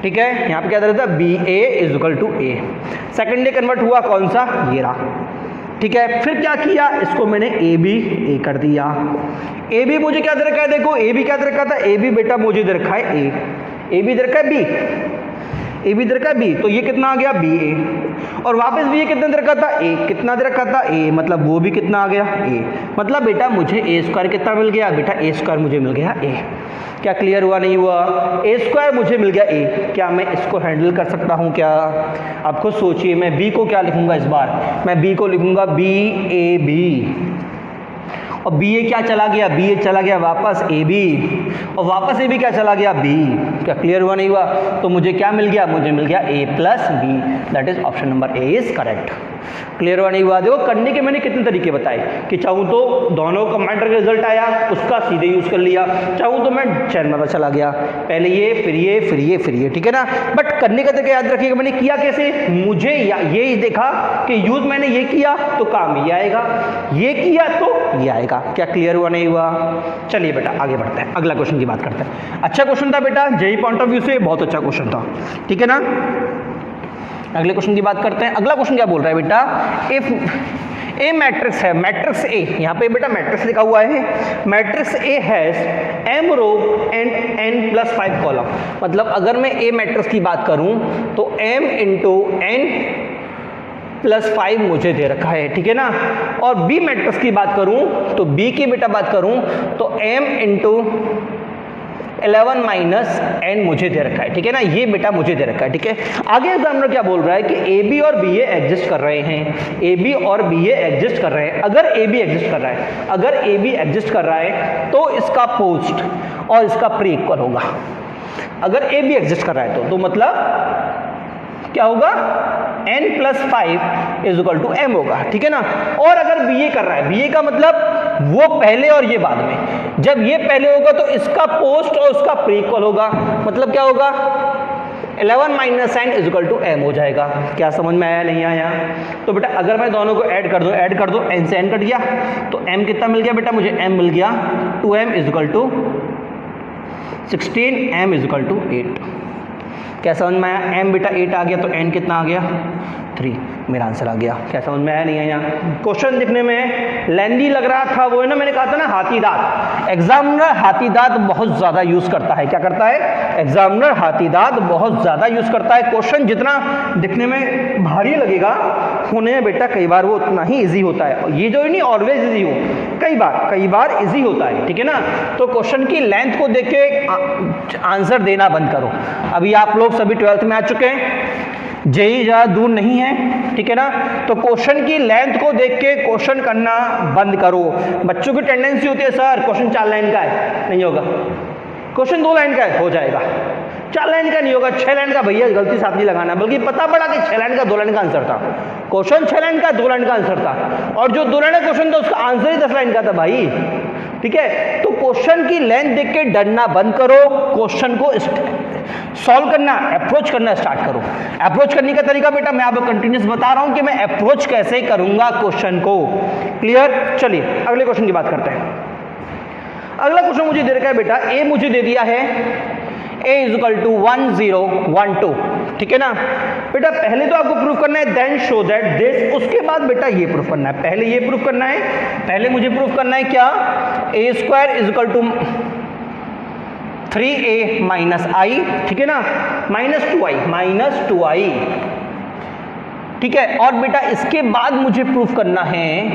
ठीक है। यहाँ पे क्या रहता है, B A is equal to A, second A convert हुआ कौन सा, ये रहा, ठीक है। फिर क्या किया, इसको मैंने ए बी ए कर दिया। ए बी मुझे क्या दे रखा है, देखो ए बी क्या दे रखा था, ए बी बेटा मुझे दे रखा है ए बी दे रखा है बी, ए बी दे रखा है बी, तो ये कितना आ गया, बी ए, और वापस भी ये कितना दे रखा था, ए, कितना दे रखा था, ए, मतलब वो भी कितना आ गया, ए। मतलब बेटा मुझे ए स्क्वायर कितना मिल गया, बेटा ए स्क्वायर मुझे मिल गया ए। क्या क्लियर हुआ नहीं हुआ, ए स्क्वायर मुझे मिल गया ए। क्या मैं इसको हैंडल कर सकता हूँ क्या, आप खुद सोचिए। मैं बी को क्या लिखूंगा इस बार, मैं बी को लिखूंगा बी ए बी, और बी ए क्या चला गया, बी ए चला गया वापस ए बी, और वापस ए बी क्या चला गया, बी। क्या क्लियर हुआ नहीं हुआ, तो मुझे क्या मिल गया, मुझे मिल गया A plus B, that is option number A is correct. Clear हुआ नहीं हुआ। देखो करने के मैंने कितने तरीके बताए कि चाहूँ तो दोनों कंबाइंड का रिजल्ट आया उसका सीधे यूज कर लिया, चाहूँ तो मैं चैन में चला गया, पहले ये फिर ये फिर ये फिर ये, ठीक है ना। बट करने का तरीका याद रखिएगा, मैंने किया कैसे, मुझे ये देखा कि यूज मैंने ये किया तो काम ये आएगा, ये किया तो ये आएगा। क्या क्लियर हुआ नहीं हुआ। चलिए बेटा आगे बढ़ते हैं, अगला क्वेश्चन की बात करते हैं। अच्छा क्वेश्चन था बेटा, जेईई पॉइंट ऑफ व्यू से बहुत अच्छा क्वेश्चन था, ठीक है ना। अगले क्वेश्चन की बात करते हैं। अगला क्वेश्चन क्या बोल रहा है बेटा, इफ ए मैट्रिक्स है, मैट्रिक्स ए, यहाँ पे बेटा मैट्रिक्स लिखा हुआ है, matrix A has M row and N plus 5 column. मतलब अगर मैं ए मैट्रिक्स की बात करूं तो एम इंटू एन प्लस 5 मुझे दे रखा है, ठीक है ना। और बी मैट्रिक्स की बात करूं तो बी की बेटा बात करूं तो m इंटू 11 माइनस एन मुझे दे रखा है, ठीक है ना। ये बेटा मुझे दे रखा है, ठीक है। आगे एग्जामिनर क्या बोल रहा है कि ए बी और बी ए एग्जिस्ट कर रहे हैं, ए बी और बी ए एग्जिस्ट कर रहे हैं। अगर ए बी एग्जिस्ट कर रहा है, अगर ए बी एग्जिस्ट कर रहा है तो इसका पोस्ट और इसका प्री इक्वल होगा। अगर ए भी एग्जिस्ट कर रहा है तो मतलब क्या होगा, n plus 5 is equal to m होगा, ठीक है ना। और अगर बी ए कर रहा है, बी ए का मतलब वो पहले और ये बाद में, जब ये पहले होगा तो इसका पोस्ट और उसका प्री इक्वल होगा, मतलब क्या होगा 11 minus n is equal to m हो जाएगा। क्या समझ में आया नहीं आया? तो बेटा अगर मैं दोनों को ऐड कर दूं n से n कट गया तो m कितना मिल गया बेटा, मुझे m मिल गया 2m is equal to 16, m is equal to 8। क्या समझ में आया? m बेटा 8 आ गया तो n कितना आ गया 3, मेरा आंसर आ गया। क्या समझ में आया नहीं आया? क्वेश्चन दिखने में लेंदी लग रहा था, वो है ना मैंने कहा था ना हाथी दांत, एग्जामिनर हाथी दांत बहुत ज्यादा यूज करता है। क्या करता है? एग्जामिनर हाथी दांत बहुत ज्यादा यूज करता है। क्वेश्चन जितना दिखने में भारी लगेगा होने में बेटा कई बार वो उतना ही इजी होता है। ये जो नहीं ऑलवेज इजी हो, कई बार इजी होता है, ठीक है ना। तो क्वेश्चन की लेंथ को देख के आंसर देना बंद करो। अभी आप लोग सभी 12th में आ चुके हैं, जेई ज़्यादा दूर नहीं है, ठीक है ना। तो क्वेश्चन की लेंथ को देख के क्वेश्चन करना बंद करो। बच्चों की टेंडेंसी होती है सर क्वेश्चन 4 लाइन का है, नहीं होगा। क्वेश्चन 2 लाइन का है, हो जाएगा। 4 लाइन का नहीं होगा, 6 लाइन का भैया गलती साथ नहीं लगाना, बल्कि पता पड़ा कि 6 लाइन का 2 लाइन का आंसर था। क्वेश्चन 6 लाइन का 2 लाइन का आंसर था, और जो 2 लाइन का क्वेश्चन था उसका आंसर ही 10 लाइन का था भाई, ठीक है। तो क्वेश्चन की लेंथ देख के डरना बंद करो, क्वेश्चन को सॉल्व करना, अप्रोच करना स्टार्ट करो। अप्रोच करने का तरीका बेटा मैं आपको कंटिन्यूस बता रहा हूं कि मैं अप्रोच कैसे करूंगा क्वेश्चन को। क्लियर? चलिए अगले क्वेश्चन की बात करते हैं। अगला क्वेश्चन मुझे दे रखा है बेटा, ए मुझे दे दिया है a इज इक्वल टू 1 0 1 2, ठीक है ना। बेटा पहले तो आपको प्रूफ करना है देन शो दैट दिस, उसके बाद बेटा ये प्रूफ करना है। पहले ये प्रूफ करना है, पहले मुझे प्रूफ करना है क्या, a square is equal to 3a minus I, ठीक है ना, माइनस 2i, ठीक है। और बेटा इसके बाद मुझे प्रूफ करना है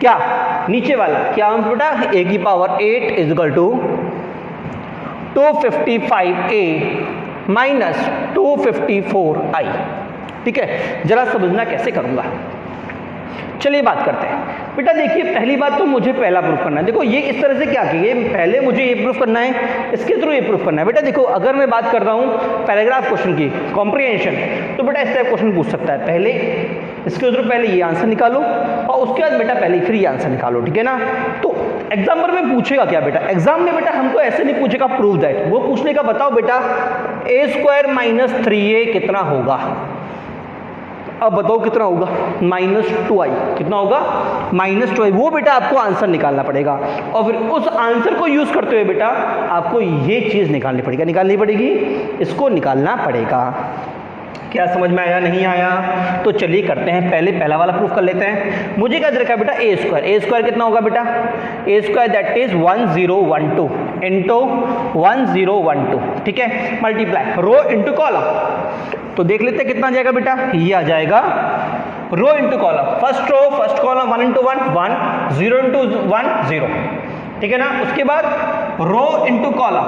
क्या, नीचे वाला क्या बेटा, a की power 8 is equal to 255a minus 254i, ठीक है। जरा समझना कैसे करूंगा, चलिए बात करते हैं। बेटा देखिए पहली बात तो मुझे पहला प्रूफ करना है। देखो ये इस तरह से क्या किए, पहले मुझे ये प्रूफ करना है, इसके थ्रू ये प्रूफ करना है। बेटा देखो अगर मैं बात कर रहा हूँ पैराग्राफ क्वेश्चन की कॉम्प्रिहेंशन, तो बेटा इस टाइप क्वेश्चन पूछ सकता है, पहले इसके थ्रू पहले ये आंसर निकालो और उसके बाद बेटा पहले फिर ये आंसर निकालो, ठीक है ना। तो एग्जाम्पल में पूछेगा क्या बेटा, एग्जाम में बेटा हमको ऐसे नहीं पूछेगा प्रूव दैट, वो पूछने का बताओ बेटा a स्क्वायर माइनस 3a कितना होगा। अब बताओ कितना होगा, माइनस 2i, कितना होगा माइनस 2i, वो बेटा आपको आंसर निकालना पड़ेगा। और फिर उस आंसर को यूज करते हुए बेटा आपको ये चीज निकालनी पड़ेगी, इसको निकालना पड़ेगा। क्या समझ में आया नहीं आया? तो चलिए करते हैं, पहले पहला वाला प्रूफ कर लेते हैं। मुझे क्या देखा बेटा a स्क्वायर कितना होगा बेटा, a square that is 1012 into 1012, ठीक है, मल्टीप्लाई रो इंटू कॉलम। तो देख लेते हैं कितना आ जाएगा बेटा, ये आ जाएगा row into column, first row first column 1 into 1 1, 0 into 1 0, ठीक है ना। उसके बाद रो इंटू कॉलम,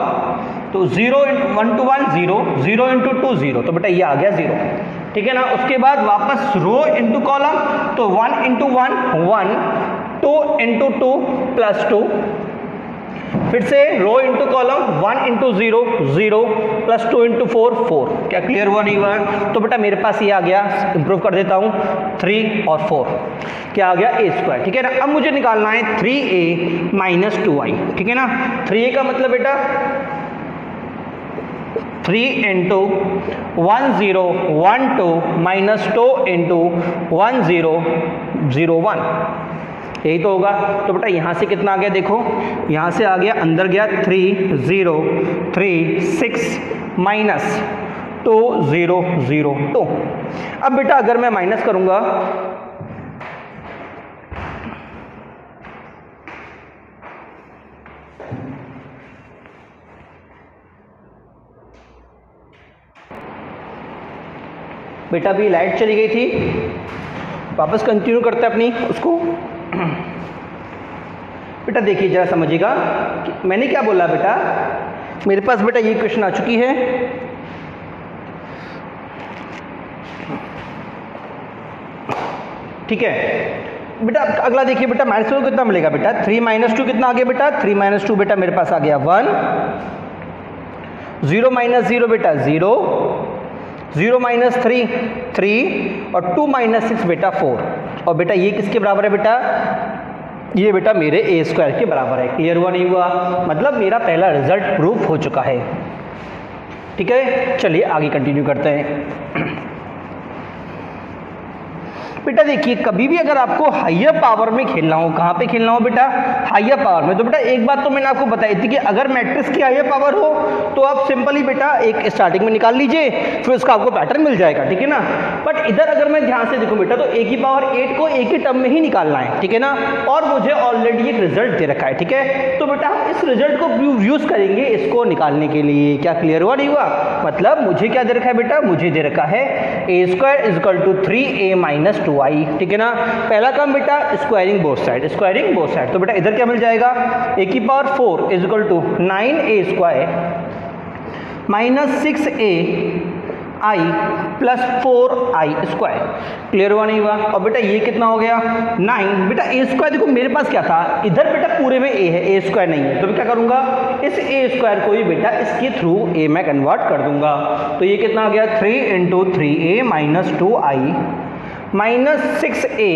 तो 0 1 टू 1 0, 0 इंटू 2 0, तो बेटा ये आ गया 0, ठीक है ना। उसके बाद वापस रो इंटू कॉलम, तो 1 इंटू 1 1, 2 इंटू 2 प्लस 2, फिर से row into column 1 into 0 0 plus 2 into 4 4। क्या क्लियर हुआ नहीं हुआ? तो बेटा मेरे पास ये आ गया, इंप्रूव कर देता हूँ 3 और 4, क्या आ गया a स्क्वायर, ठीक है ना। अब मुझे निकालना है 3a माइनस 2i, ठीक है ना। 3a का मतलब बेटा 3 इंटू 1 0 1 2 माइनस 2 इंटू 1 0 0 1, यही तो होगा। तो बेटा यहाँ से कितना आ गया, देखो यहाँ से आ गया, अंदर गया 3 0 3 6 माइनस 2 0 0 2। अब बेटा अगर मैं माइनस करूँगा बेटा, अभी लाइट चली गई थी, वापस कंटिन्यू करते हैं अपनी उसको। बेटा देखिए जरा समझिएगा, मैंने क्या बोला बेटा, मेरे पास बेटा ये क्वेश्चन आ चुकी है, ठीक है बेटा। अगला देखिए बेटा, माइनस 2 कितना मिलेगा बेटा, 3 माइनस 2 कितना आ गया बेटा, 3 माइनस 2 बेटा मेरे पास आ गया 1, 0 माइनस 0 बेटा 0, 0 माइनस 3 3, और 2 माइनस 6 बेटा 4। और बेटा ये किसके बराबर है बेटा, ये बेटा मेरे ए स्क्वायर के बराबर है। क्लियर हुआ नहीं हुआ, मतलब मेरा पहला रिजल्ट प्रूफ हो चुका है। ठीक है, चलिए आगे कंटिन्यू करते हैं। बेटा देखिए, कभी भी अगर आपको हायर पावर में खेलना हो, कहाँ पे खेलना हो बेटा, हायर पावर में, तो बेटा एक बात तो मैंने आपको बताई थी कि अगर मैट्रिक्स की हायर पावर हो तो आप सिंपली बेटा एक स्टार्टिंग में निकाल लीजिए, फिर उसका आपको पैटर्न मिल जाएगा। ठीक है ना, बट इधर अगर मैं ध्यान से देखूं बेटा, तो ए की पावर 8 को एक ही टर्म में ही निकालना है। ठीक है ना, और मुझे ऑलरेडी एक रिजल्ट दे रखा है। ठीक है, तो बेटा हम इस रिजल्ट को यूज करेंगे इसको निकालने के लिए। क्या क्लियर हुआ नहीं हुआ, मतलब मुझे क्या दे रखा है बेटा, मुझे दे रखा है A square is equal to 3a minus 2i। ठीक है ना, पहला काम बेटा squaring both side, squaring both side, तो बेटा इधर क्या मिल जाएगा, ए की power 4 is equal to 9a square minus 6a I plus 4i square. Clear हुआ नहीं हुआ, और बेटा ये कितना हो गया 9। बेटा ए स्क्वायर देखो मेरे पास क्या था, इधर बेटा पूरे में ए है, ए स्क्वायर नहीं है, तो मैं क्या करूंगा, इस ए स्क्वायर को ही बेटा इसके थ्रू ए में कन्वर्ट कर दूंगा। तो ये कितना हो गया 3 into 3a minus 2i minus 6a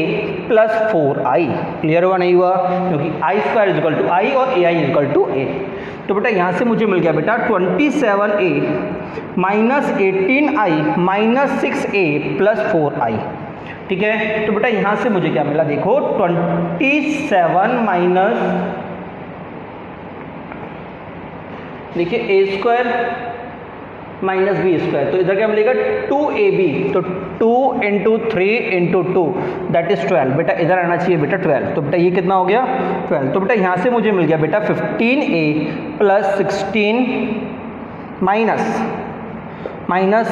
plus 4i। Clear हुआ नहीं हुआ, क्योंकि आई स्क्वायर इज इक्वल टू आई और ए आई इज इक्वल टू ए। तो बेटा यहाँ से मुझे मिल गया बेटा 27a minus 18i minus 6a plus 4i। ठीक है, तो बेटा यहाँ से मुझे क्या मिला, देखो 27 माइनस, देखिए ए स्क्वायर माइनस बी स्क्वायर, तो इधर क्या मिलेगा 2ab, तो 2 इंटू 3 इंटू 2 दैट इज 12। बेटा इधर आना चाहिए बेटा 12, तो बेटा ये कितना हो गया 12। तो बेटा यहाँ से मुझे मिल गया बेटा 15a plus 16 minus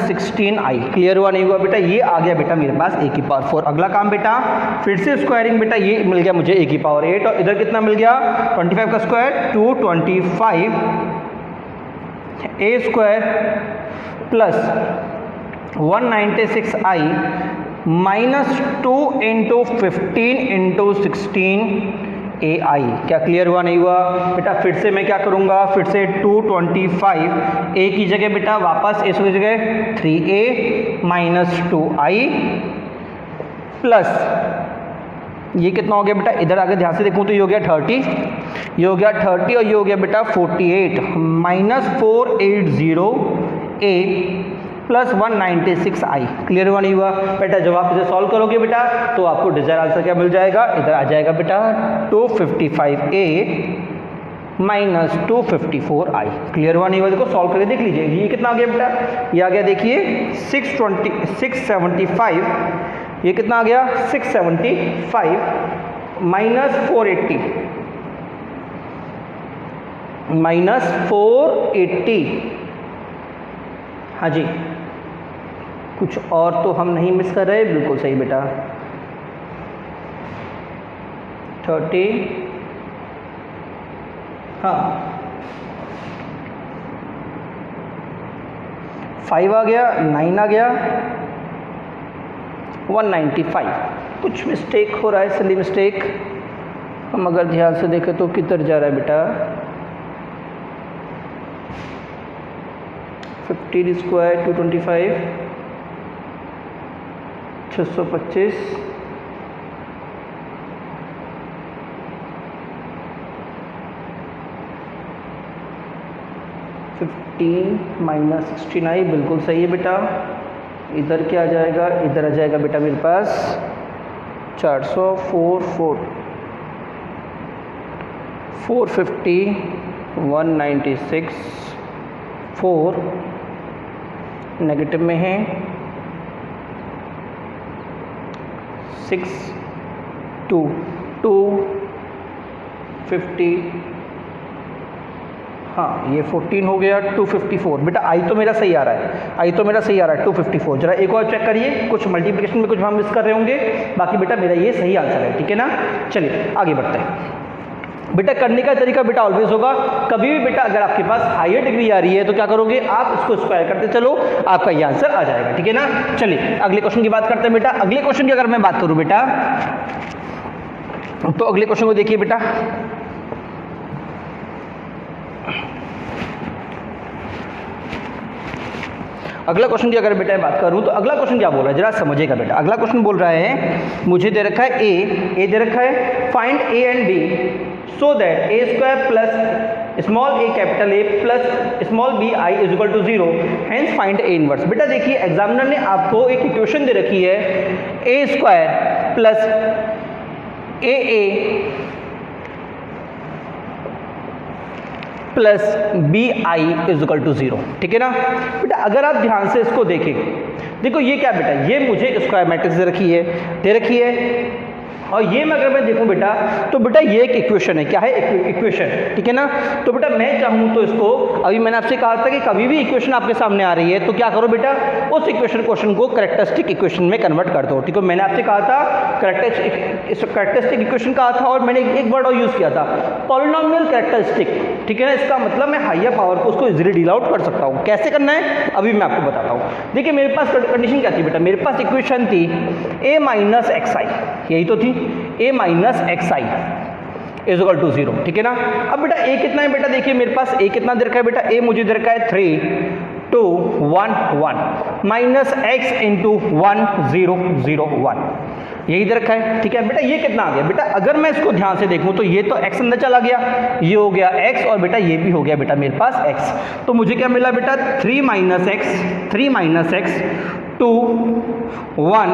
16i। Clear हुआ नहीं हुआ बेटा, ये आ गया बेटा मेरे पास ए की पावर 4। अगला काम बेटा फिर से स्क्वायरिंग, बेटा ये मिल गया मुझे ए की पावर 8, और इधर कितना मिल गया 25 का square 225 A square plus 196i minus 2 into 15 into 16ai। क्या क्लियर हुआ नहीं हुआ बेटा, फिर से मैं क्या करूंगा, फिर से 225 ए की जगह बेटा वापस ए की जगह 3a माइनस 2i प्लस ये कितना हो गया बेटा, इधर आगे ध्यान से देखूं तो ये हो गया 30, ये हो गया 30 और ये हो गया बेटा 48 minus 480a plus 196i। Clear हुआ नहीं हुआ बेटा, जब आप इसे सॉल्व करोगे बेटा तो आपको डिजायर आंसर क्या मिल जाएगा, इधर आ जाएगा बेटा 255a माइनस 254i। क्लियर हुआ नहीं हुआ, देखो सॉल्व करके देख लीजिए, ये कितना आ गया बेटा, ये आ गया देखिए 675, ये कितना आ गया 675 माइनस 480 माइनस 480। हाँ जी, कुछ और तो हम नहीं मिस कर रहे, बिल्कुल सही बेटा 30, हाँ 5 आ गया, 9 आ गया 195। कुछ मिस्टेक हो रहा है, सिली मिस्टेक। हम अगर ध्यान से देखें तो किधर जा रहा है बेटा, 15 स्क्वायर 225 625 15 माइनस 69, बिल्कुल सही है बेटा। इधर क्या आ जाएगा, इधर आ जाएगा बेटा मेरे पास 400 450 196 4 नेगेटिव में है 6 2 250, हाँ ये 14 हो गया 254। बेटा आई तो मेरा सही आ रहा है, आई तो मेरा सही आ रहा है 254। जरा एक और चेक करिए, कुछ मल्टीप्लिकेशन में कुछ हम मिस कर रहे होंगे, बाकी बेटा मेरा ये सही आंसर है। ठीक है ना, चलिए आगे बढ़ते हैं। बेटा करने का तरीका बेटा ऑलवेज होगा, कभी भी बेटा अगर आपके पास हायर डिग्री आ रही है तो क्या करोगे, आप इसको स्क्वायर करते चलो, आपका ये आंसर आ जाएगा। ठीक है ना, चलिए अगले क्वेश्चन की बात करते हैं बेटा। अगले क्वेश्चन की अगर मैं बात करूं बेटा, तो अगले क्वेश्चन को देखिए बेटा, अगला क्वेश्चन की अगर बेटा मैं बात करूँ तो अगला क्वेश्चन क्या बोल रहा है जरा समझिएगा बेटा। अगला क्वेश्चन बोल रहा है मुझे दे रखा है ए दे रखा है find A and B so that A square plus small A capital A plus small B I is equal to 0 hence find A inverse. बेटा देखिए एग्जामिनर ने आपको एक इक्वेशन दे रखी है A square plus A plus B I is equal to 0, ठीक है ना बेटा। अगर आप ध्यान से इसको देखें, देखो ये क्या बेटा, ये मुझे स्क्वायर मैट्रिक्स दे रखी है और ये में अगर मैं देखूं बेटा तो बेटा ये एक इक्वेशन है, क्या है इक्वेशन, ठीक है ना। तो बेटा मैं चाहूं तो इसको, अभी मैंने आपसे कहा था कि कभी भी इक्वेशन आपके सामने आ रही है तो क्या करो बेटा, उस इक्वेशन क्वेश्चन को कैरेक्टरिस्टिक इक्वेशन में कन्वर्ट कर दो, ठीक है। मैंने आपसे कहा था कैरेक्टरिस्टिक इक्वेशन कहा था और मैंने एक वर्ड और यूज किया था पॉलिनोमियल कैरेक्टरिस्टिक, ठीक है ना। इसका मतलब मैं हायर पावर को उसको इजीली डील आउट कर सकता हूँ। कैसे करना है अभी मैं आपको बताता हूँ। देखिए मेरे पास कंडीशन क्या थी बेटा, मेरे पास इक्वेशन थी a माइनस एक्स आई, यही तो थी a minus X I is equal to 0, ठीक है ना। अब बेटा a कितना है बेटा, देखिए मेरे पास a कितना दे रखा है बेटा, a मुझे दे रखा है 3 2 1 1 माइनस एक्स इंटू 1 0 0 1, यही दे रखा है, ठीक है बेटा। ये कितना आ गया बेटा, अगर मैं इसको ध्यान से देखूं तो ये तो x अंदर चला गया, ये हो गया x और बेटा ये भी हो गया बेटा मेरे पास x। तो मुझे क्या मिला बेटा 3 माइनस एक्स 2 1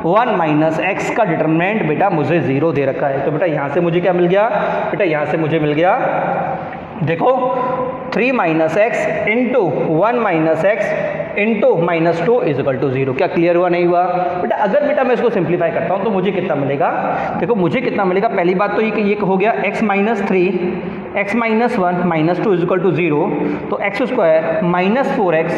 1 माइनस एक्स का डिटरमिनेंट बेटा मुझे 0 दे रखा है। तो बेटा यहाँ से मुझे क्या मिल गया बेटा, यहाँ से मुझे मिल गया देखो 3 minus X into 1 minus X into minus 2 is equal to 0। क्या क्लियर हुआ, नहीं हुआ बेटा। अगर बेटा मैं इसको सिंप्लीफाई करता हूँ तो मुझे कितना मिलेगा, देखो मुझे कितना मिलेगा, पहली बात तो ये हो गया x minus 3 x minus 1 minus 2 is equal to 0, तो X square minus 4x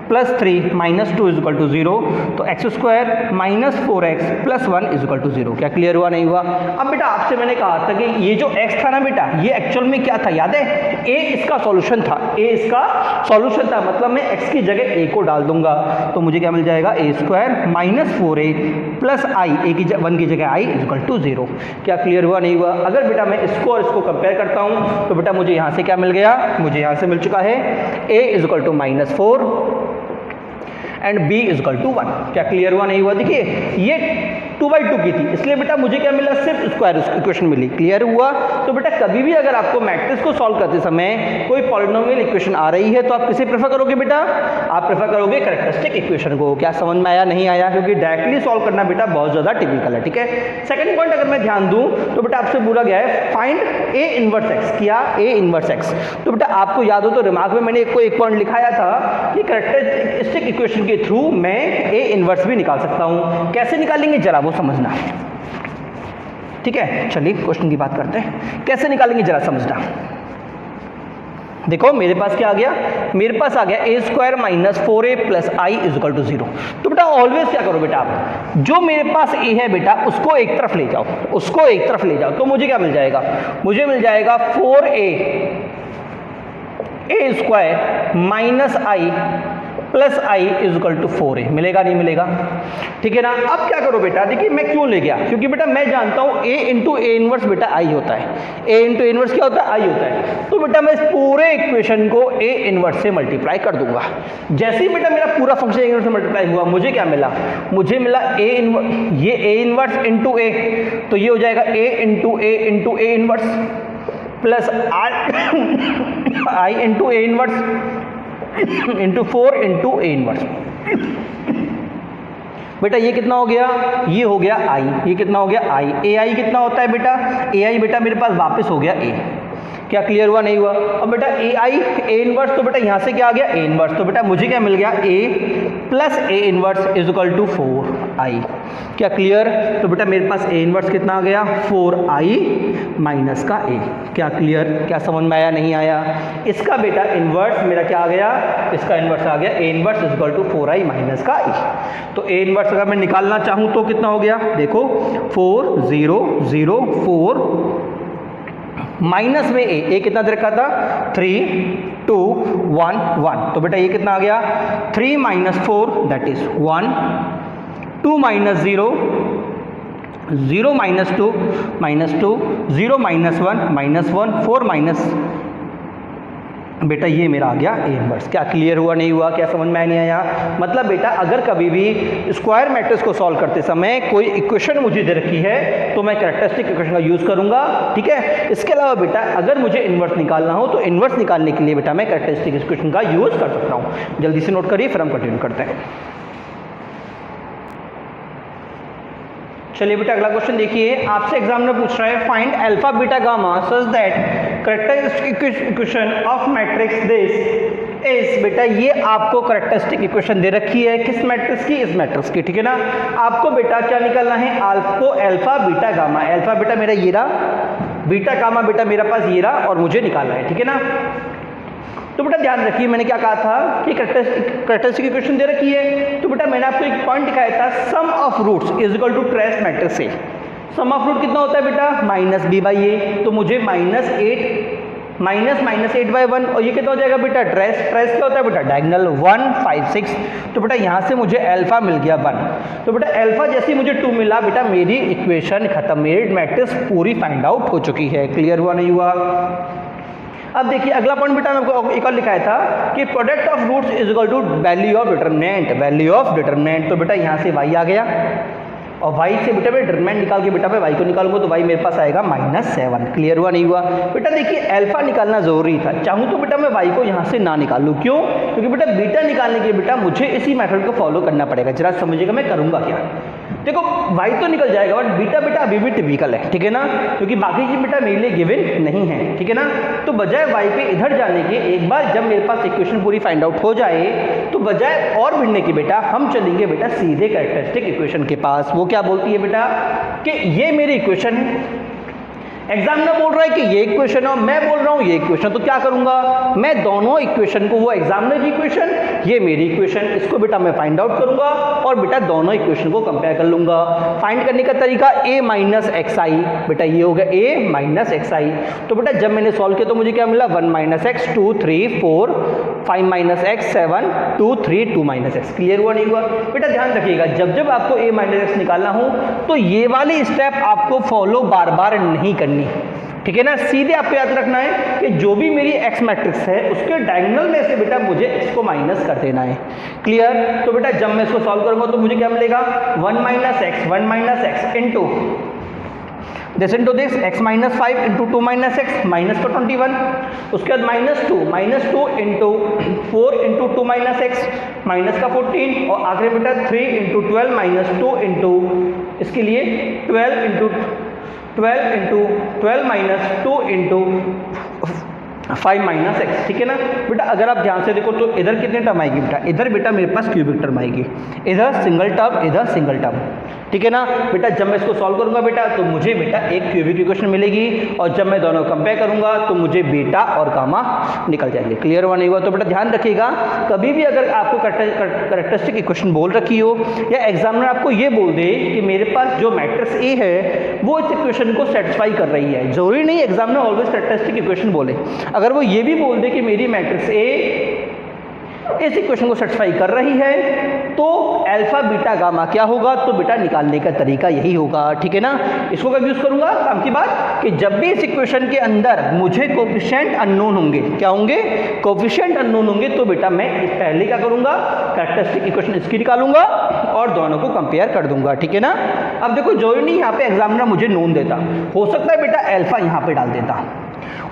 plus 3 minus 2 is equal to 0, तो X square minus 4x plus 1 is equal to 0। क्या क्लियर हुआ, नहीं हुआ। अब बेटा आपसे मैंने कहा था कि ये जो x था ना बेटा, ये एक्चुअल में क्या था याद है, a इसका सॉल्यूशन था, a इसका सॉल्यूशन था, मतलब मैं x की जगह a को डाल दूंगा तो मुझे क्या मिल जाएगा a square minus 4a plus I, one की जगह i इज इक्वल टू 0। क्या क्लियर हुआ, नहीं हुआ। अगर बेटा मैं इसको और इसको कंपेयर करता हूँ तो बेटा मुझे यहाँ से क्या मिल गया, मुझे यहाँ से मिल चुका है a is equal to minus 4 and b is equal to 1। क्या क्लियर हुआ, नहीं हुआ। देखिए ये 2/2 की थी, इसलिए बेटा मुझे क्या मिला, सिर्फ स्क्वायर इक्वेशन मिली। क्लियर हुआ। तो बेटा कभी भी अगर आपको मैट्रिक्स को सॉल्व करते समय कोई पॉलिनोमियल इक्वेशन आ रही है तो आप किसे प्रेफर करोगे बेटा, आप प्रेफर करोगे कैरेक्टरिस्टिक इक्वेशन को। क्या समझ में आया, नहीं आया, क्योंकि डायरेक्टली सॉल्व करना बेटा बहुत ज़्यादा टिपिकल है, ठीक है। सेकंड पॉइंट अगर मैं ध्यान दूं तो बेटा आपसे बोला गया है फाइंड ए इनवर्स एक्स, क्या ए इनवर्स एक्स। तो बेटा आपको याद हो तो रिमार्क में मैंने एक पॉइंट लिखाया था कि कैरेक्टरिस्टिक इक्वेशन के थ्रू मैं ए इनवर्स भी निकाल सकता हूं। कैसे निकालेंगे जरा वो समझना, ठीक है। चलिए क्वेश्चन की बात करते हैं, कैसे निकालेंगे जरा समझना। देखो मेरे पास क्या आ गया, मेरे पास आ गया a square minus 4a plus I is equal to 0। तो बेटा ऑलवेज क्या करो बेटा, आप जो मेरे पास a है बेटा उसको एक तरफ ले जाओ, उसको एक तरफ ले जाओ, तो मुझे क्या मिल जाएगा, मुझे मिल जाएगा 4a square minus I plus I is equal to 4a। मिलेगा, नहीं मिलेगा, ठीक है ना। अब क्या करो बेटा, देखिए मैं क्यों ले गया, क्योंकि बेटा मैं जानता हूं a इंटू ए इनवर्स बेटा आई होता है, a इंटू इनवर्स क्या होता है, आई होता है। तो बेटा मैं इस पूरे इक्वेशन को a इनवर्स से मल्टीप्लाई कर दूंगा। जैसे ही बेटा मेरा पूरा फंक्शन a इनवर्स से मल्टीप्लाई हुआ, मुझे क्या मिला, मुझे मिला a इनवर्स, ये a इनवर्स इंटू a, तो ये हो जाएगा a into A inverse plus I into A inverse into 4 into A inverse. बेटा ये कितना हो गया, ये हो गया आई, ये कितना हो गया आई। ए आई कितना होता है बेटा, ए आई बेटा मेरे पास वापस हो गया ए। क्या क्लियर हुआ, नहीं हुआ। अब बेटा ए आई ए इनवर्स, तो बेटा यहाँ से क्या आ गया ए इनवर्स, तो बेटा मुझे क्या मिल गया A plus A inverse is equal to 4i। क्या क्लियर। तो बेटा मेरे पास ए इनवर्स कितना आ गया, 4i माइनस का ए। क्या क्लियर, क्या समझ में आया, नहीं आया। इसका बेटा इनवर्स मेरा क्या आ गया, इसका इनवर्स आ गया A inverse is equal to 4i minus का ए। तो ए इनवर्स अगर मैं निकालना चाहूँ तो कितना हो गया, देखो 4 0 0 4 माइनस में ए कितना दे रखा था 3 2 1 1। तो बेटा ये कितना आ गया 3 minus 4 that is 1 2 minus 0 0 minus 2 0 minus 1 -1 4 minus बेटा ये मेरा आ गया ए इनवर्स। क्या क्लियर हुआ, नहीं हुआ, क्या समझ में नहीं आया? मतलब बेटा अगर कभी भी स्क्वायर मैट्रिक्स को सॉल्व करते समय कोई इक्वेशन मुझे दे रखी है तो मैं कैरेक्टरिस्टिक इक्वेशन का यूज़ करूंगा, ठीक है। इसके अलावा बेटा अगर मुझे इन्वर्स निकालना हो तो इन्वर्स निकालने के लिए बेटा मैं कैरेक्टरिस्टिक इक्वेशन का यूज़ कर सकता हूँ। जल्दी से नोट करिए, फिर हम कंटिन्यू करते हैं। चलिए बेटा अगला क्वेश्चन देखिए, आपसे एग्जामिनर पूछ रहा है find alpha beta gamma such that characteristic equation of matrix this is. बेटा ये आपको कैरेक्टरिस्टिक इक्वेशन दे रखी है, किस मैट्रिक्स की? इस मैट्रिक्स की, ठीक है ना। आपको बेटा क्या निकालना है? आपको alpha beta gamma, alpha beta मेरा ये रहा, बीटा गामा बेटा मेरा पास ये रहा और मुझे निकालना है, ठीक है ना। तो बेटा ध्यान रखिए मैंने क्या कहा था कि कैरेक्टरिस्टिक इक्वेशन दे रखी है, तो बेटा मैंने आपको एक पॉइंट दिखाया था, sum of roots is equal to trace matrix A. Sum of root कितना होता है बेटा? माइनस बी बाई ए, तो मुझे माइनस एट बाई वन, और ये कितना हो जाएगा बेटा? ट्रेस। ट्रेस क्या होता है बेटा? डायगोनल 1 5 6। तो बेटा यहाँ से मुझे अल्फा मिल गया 1। तो बेटा अल्फा जैसे मुझे 2 मिला बेटा मेरी इक्वेशन खत्म, मेरी मैट्रिक्स पूरी फाइंड आउट हो चुकी है। क्लियर हुआ, नहीं हुआ? अब देखिए अगला पॉइंट बेटा मैं आपको एक और लिखाया था कि product of roots is equal to value of determinant, value of determinant. तो बेटा यहाँ से y आ गया और y से बेटा मैं डिटरमिनेंट निकाल के बेटा मैं y को निकालूंगा तो y मेरे पास आएगा -7। क्लियर हुआ, नहीं हुआ? बेटा देखिए अल्फा निकालना जरूरी था, चाहूँ तो बेटा मैं y को यहाँ से ना निकाल लूँ, क्यों? क्योंकि बेटा बीटा निकालने के लिए बेटा मुझे इसी मेथड को फॉलो करना पड़ेगा। जरा समझिएगा मैं करूँगा क्या। देखो y तो निकल जाएगा बट बीटा बेटा अभी भी टिपिकल है, ठीक है ना, क्योंकि बाकी चीज बेटा मेरे लिए गिवन नहीं है, ठीक है ना। तो बजाय y पे इधर जाने के, एक बार जब मेरे पास इक्वेशन पूरी फाइंड आउट हो जाए तो बजाय और भिड़ने के बेटा हम चलेंगे बेटा सीधे कैरेक्टरिस्टिक इक्वेशन के पास। वो क्या बोलती है बेटा कि ये मेरी इक्वेशन है, एग्जामिनर बोल रहा है कि ये इक्वेशन है, मैं बोल रहा हूँ ये इक्वेशन, तो क्या करूंगा मैं? दोनों इक्वेशन को, वो एग्जामिनर की इक्वेशन, ये मेरी इक्वेशन, इसको बेटा मैं फाइंड आउट करूंगा और बेटा दोनों इक्वेशन को कंपेयर कर लूंगा। फाइंड करने का तरीका a माइनस एक्स आई, बेटा ये हो गया a माइनस एक्स आई। तो बेटा जब मैंने सॉल्व किया तो मुझे क्या मिला? 1 minus x 2 3 4 5 minus x 7 2 3 2 minus x. Clear हुआ, नहीं हुआ? बेटा ध्यान रखिएगा जब जब आपको a माइनस एक्स निकालना हो तो ये वाली स्टेप आपको फॉलो बार बार नहीं करनी, ठीक है ना। सीधे आपको याद रखना है कि जो भी मेरी एक्स मैट्रिक्स है उसके डायगोनल में से बेटा मुझे एक्स को माइनस कर देना है। क्लियर? तो बेटा जब मैं इसको सॉल्व करूंगा तो मुझे क्या मिलेगा? 1 minus X into this into this x minus 5 into 2 minus x minus का 21, उसके बाद minus two into 4 into 2 minus x minus का 14, और आखिरी बेटा 3 इंटू 12 माइनस 2 इंटू इसके लिए 12 into 12 minus 2 into 5 minus x, ठीक है ना। बेटा अगर आप ध्यान से देखो तो इधर कितने टर्म आएगी बेटा? इधर बेटा मेरे पास क्यूबिक टर्म आएगी, इधर सिंगल टर्म, इधर सिंगल टर्म, ठीक है ना। बेटा जब मैं इसको सॉल्व करूंगा बेटा तो मुझे बेटा एक क्यूबिक इक्वेशन मिलेगी और जब मैं दोनों कंपेयर करूंगा तो मुझे बीटा और गामा निकल जाएंगे। क्लियर हुआ, नहीं हुआ? तो बेटा ध्यान रखिएगा कभी भी अगर आपको कैरेक्टरिस्टिक इक्वेशन बोल रखी हो या एग्जामिनर आपको ये बोल दे कि मेरे पास जो मैट्रिक्स ए है वो इस इक्वेशन को सेटिस्फाई कर रही है, जरूरी नहीं एग्जामिनर ऑलवेज कैरेक्टरिस्टिक इक्वेशन बोले। अगर वो ये भी बोल दे कि मेरी मैट्रिक्स ए इस इक्वेशन को सेटिस्फाई कर रही है तो अल्फा बीटा गामा क्या होगा? तो बेटा निकालने का तरीका यही होगा, ठीक है ना। इसको कब यूज करूंगा? काम की बात कि जब भी इस इक्वेशन के अंदर मुझे कोफिशिएंट अननोन होंगे, क्या होंगे? कोफिशिएंट अननोन होंगे, तो बेटा मैं पहले क्या करूंगा? कैरेक्टरिस्टिक इक्वेशन इसकी निकालूंगा और दोनों को कंपेयर कर दूंगा, ठीक है ना। अब देखो जरूरी नहीं यहाँ पे एग्जामिनर मुझे नोन देता, हो सकता है बेटा अल्फा यहाँ पे डाल देता,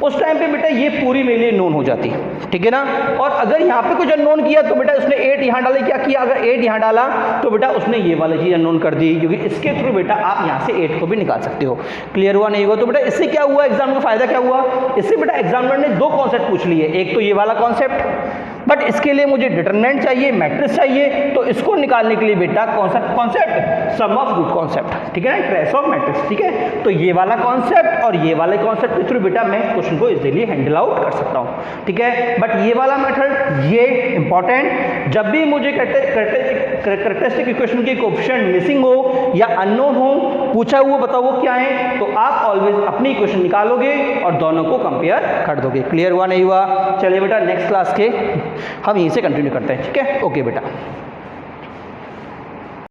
उस टाइम पे बेटा ये पूरी मेरे लिए नोन हो जाती, ठीक है ना। और अगर यहाँ पे कुछ अननोन किया तो बेटा उसने 8 यहाँ डाले, क्या किया? अगर 8 यहाँ डाला तो बेटा उसने ये वाली चीज अननोन कर दी, क्योंकि इसके थ्रू बेटा आप यहाँ से 8 को भी निकाल सकते हो। क्लियर हुआ, नहीं हुआ? तो बेटा इससे क्या हुआ? एग्जाम का फायदा क्या हुआ? इससे बेटा एग्जामिनर ने 2 कॉन्सेप्ट पूछ लिए, एक तो ये वाला कॉन्सेप्ट, बट इसके लिए मुझे डिटरमिनेंट चाहिए, मैट्रिक्स चाहिए, तो इसको निकालने के लिए बेटा concept sum of root concept, ठीक है ना, ट्रेस ऑफ मैट्रिक्स, ठीक है। तो ये वाला कॉन्सेप्ट और ये वाले कॉन्सेप्ट के थ्रू बेटा मैं क्वेश्चन को इजीली हैंडल आउट कर सकता हूँ, ठीक है। बट ये वाला मेथड ये इंपॉर्टेंट, जब भी मुझे कैरेक्टरिस्टिक इक्वेशन की कोएफिशिएंट मिसिंग हो या अननोन हो, पूछा हुआ बताओ वो क्या है, तो आप ऑलवेज अपनी इक्वेशन निकालोगे और दोनों को कंपेयर कर दोगे। क्लियर हुआ, नहीं हुआ? चलिए बेटा नेक्स्ट क्लास के हम यहीं से कंटिन्यू करते हैं, ठीक है। ओके बेटा।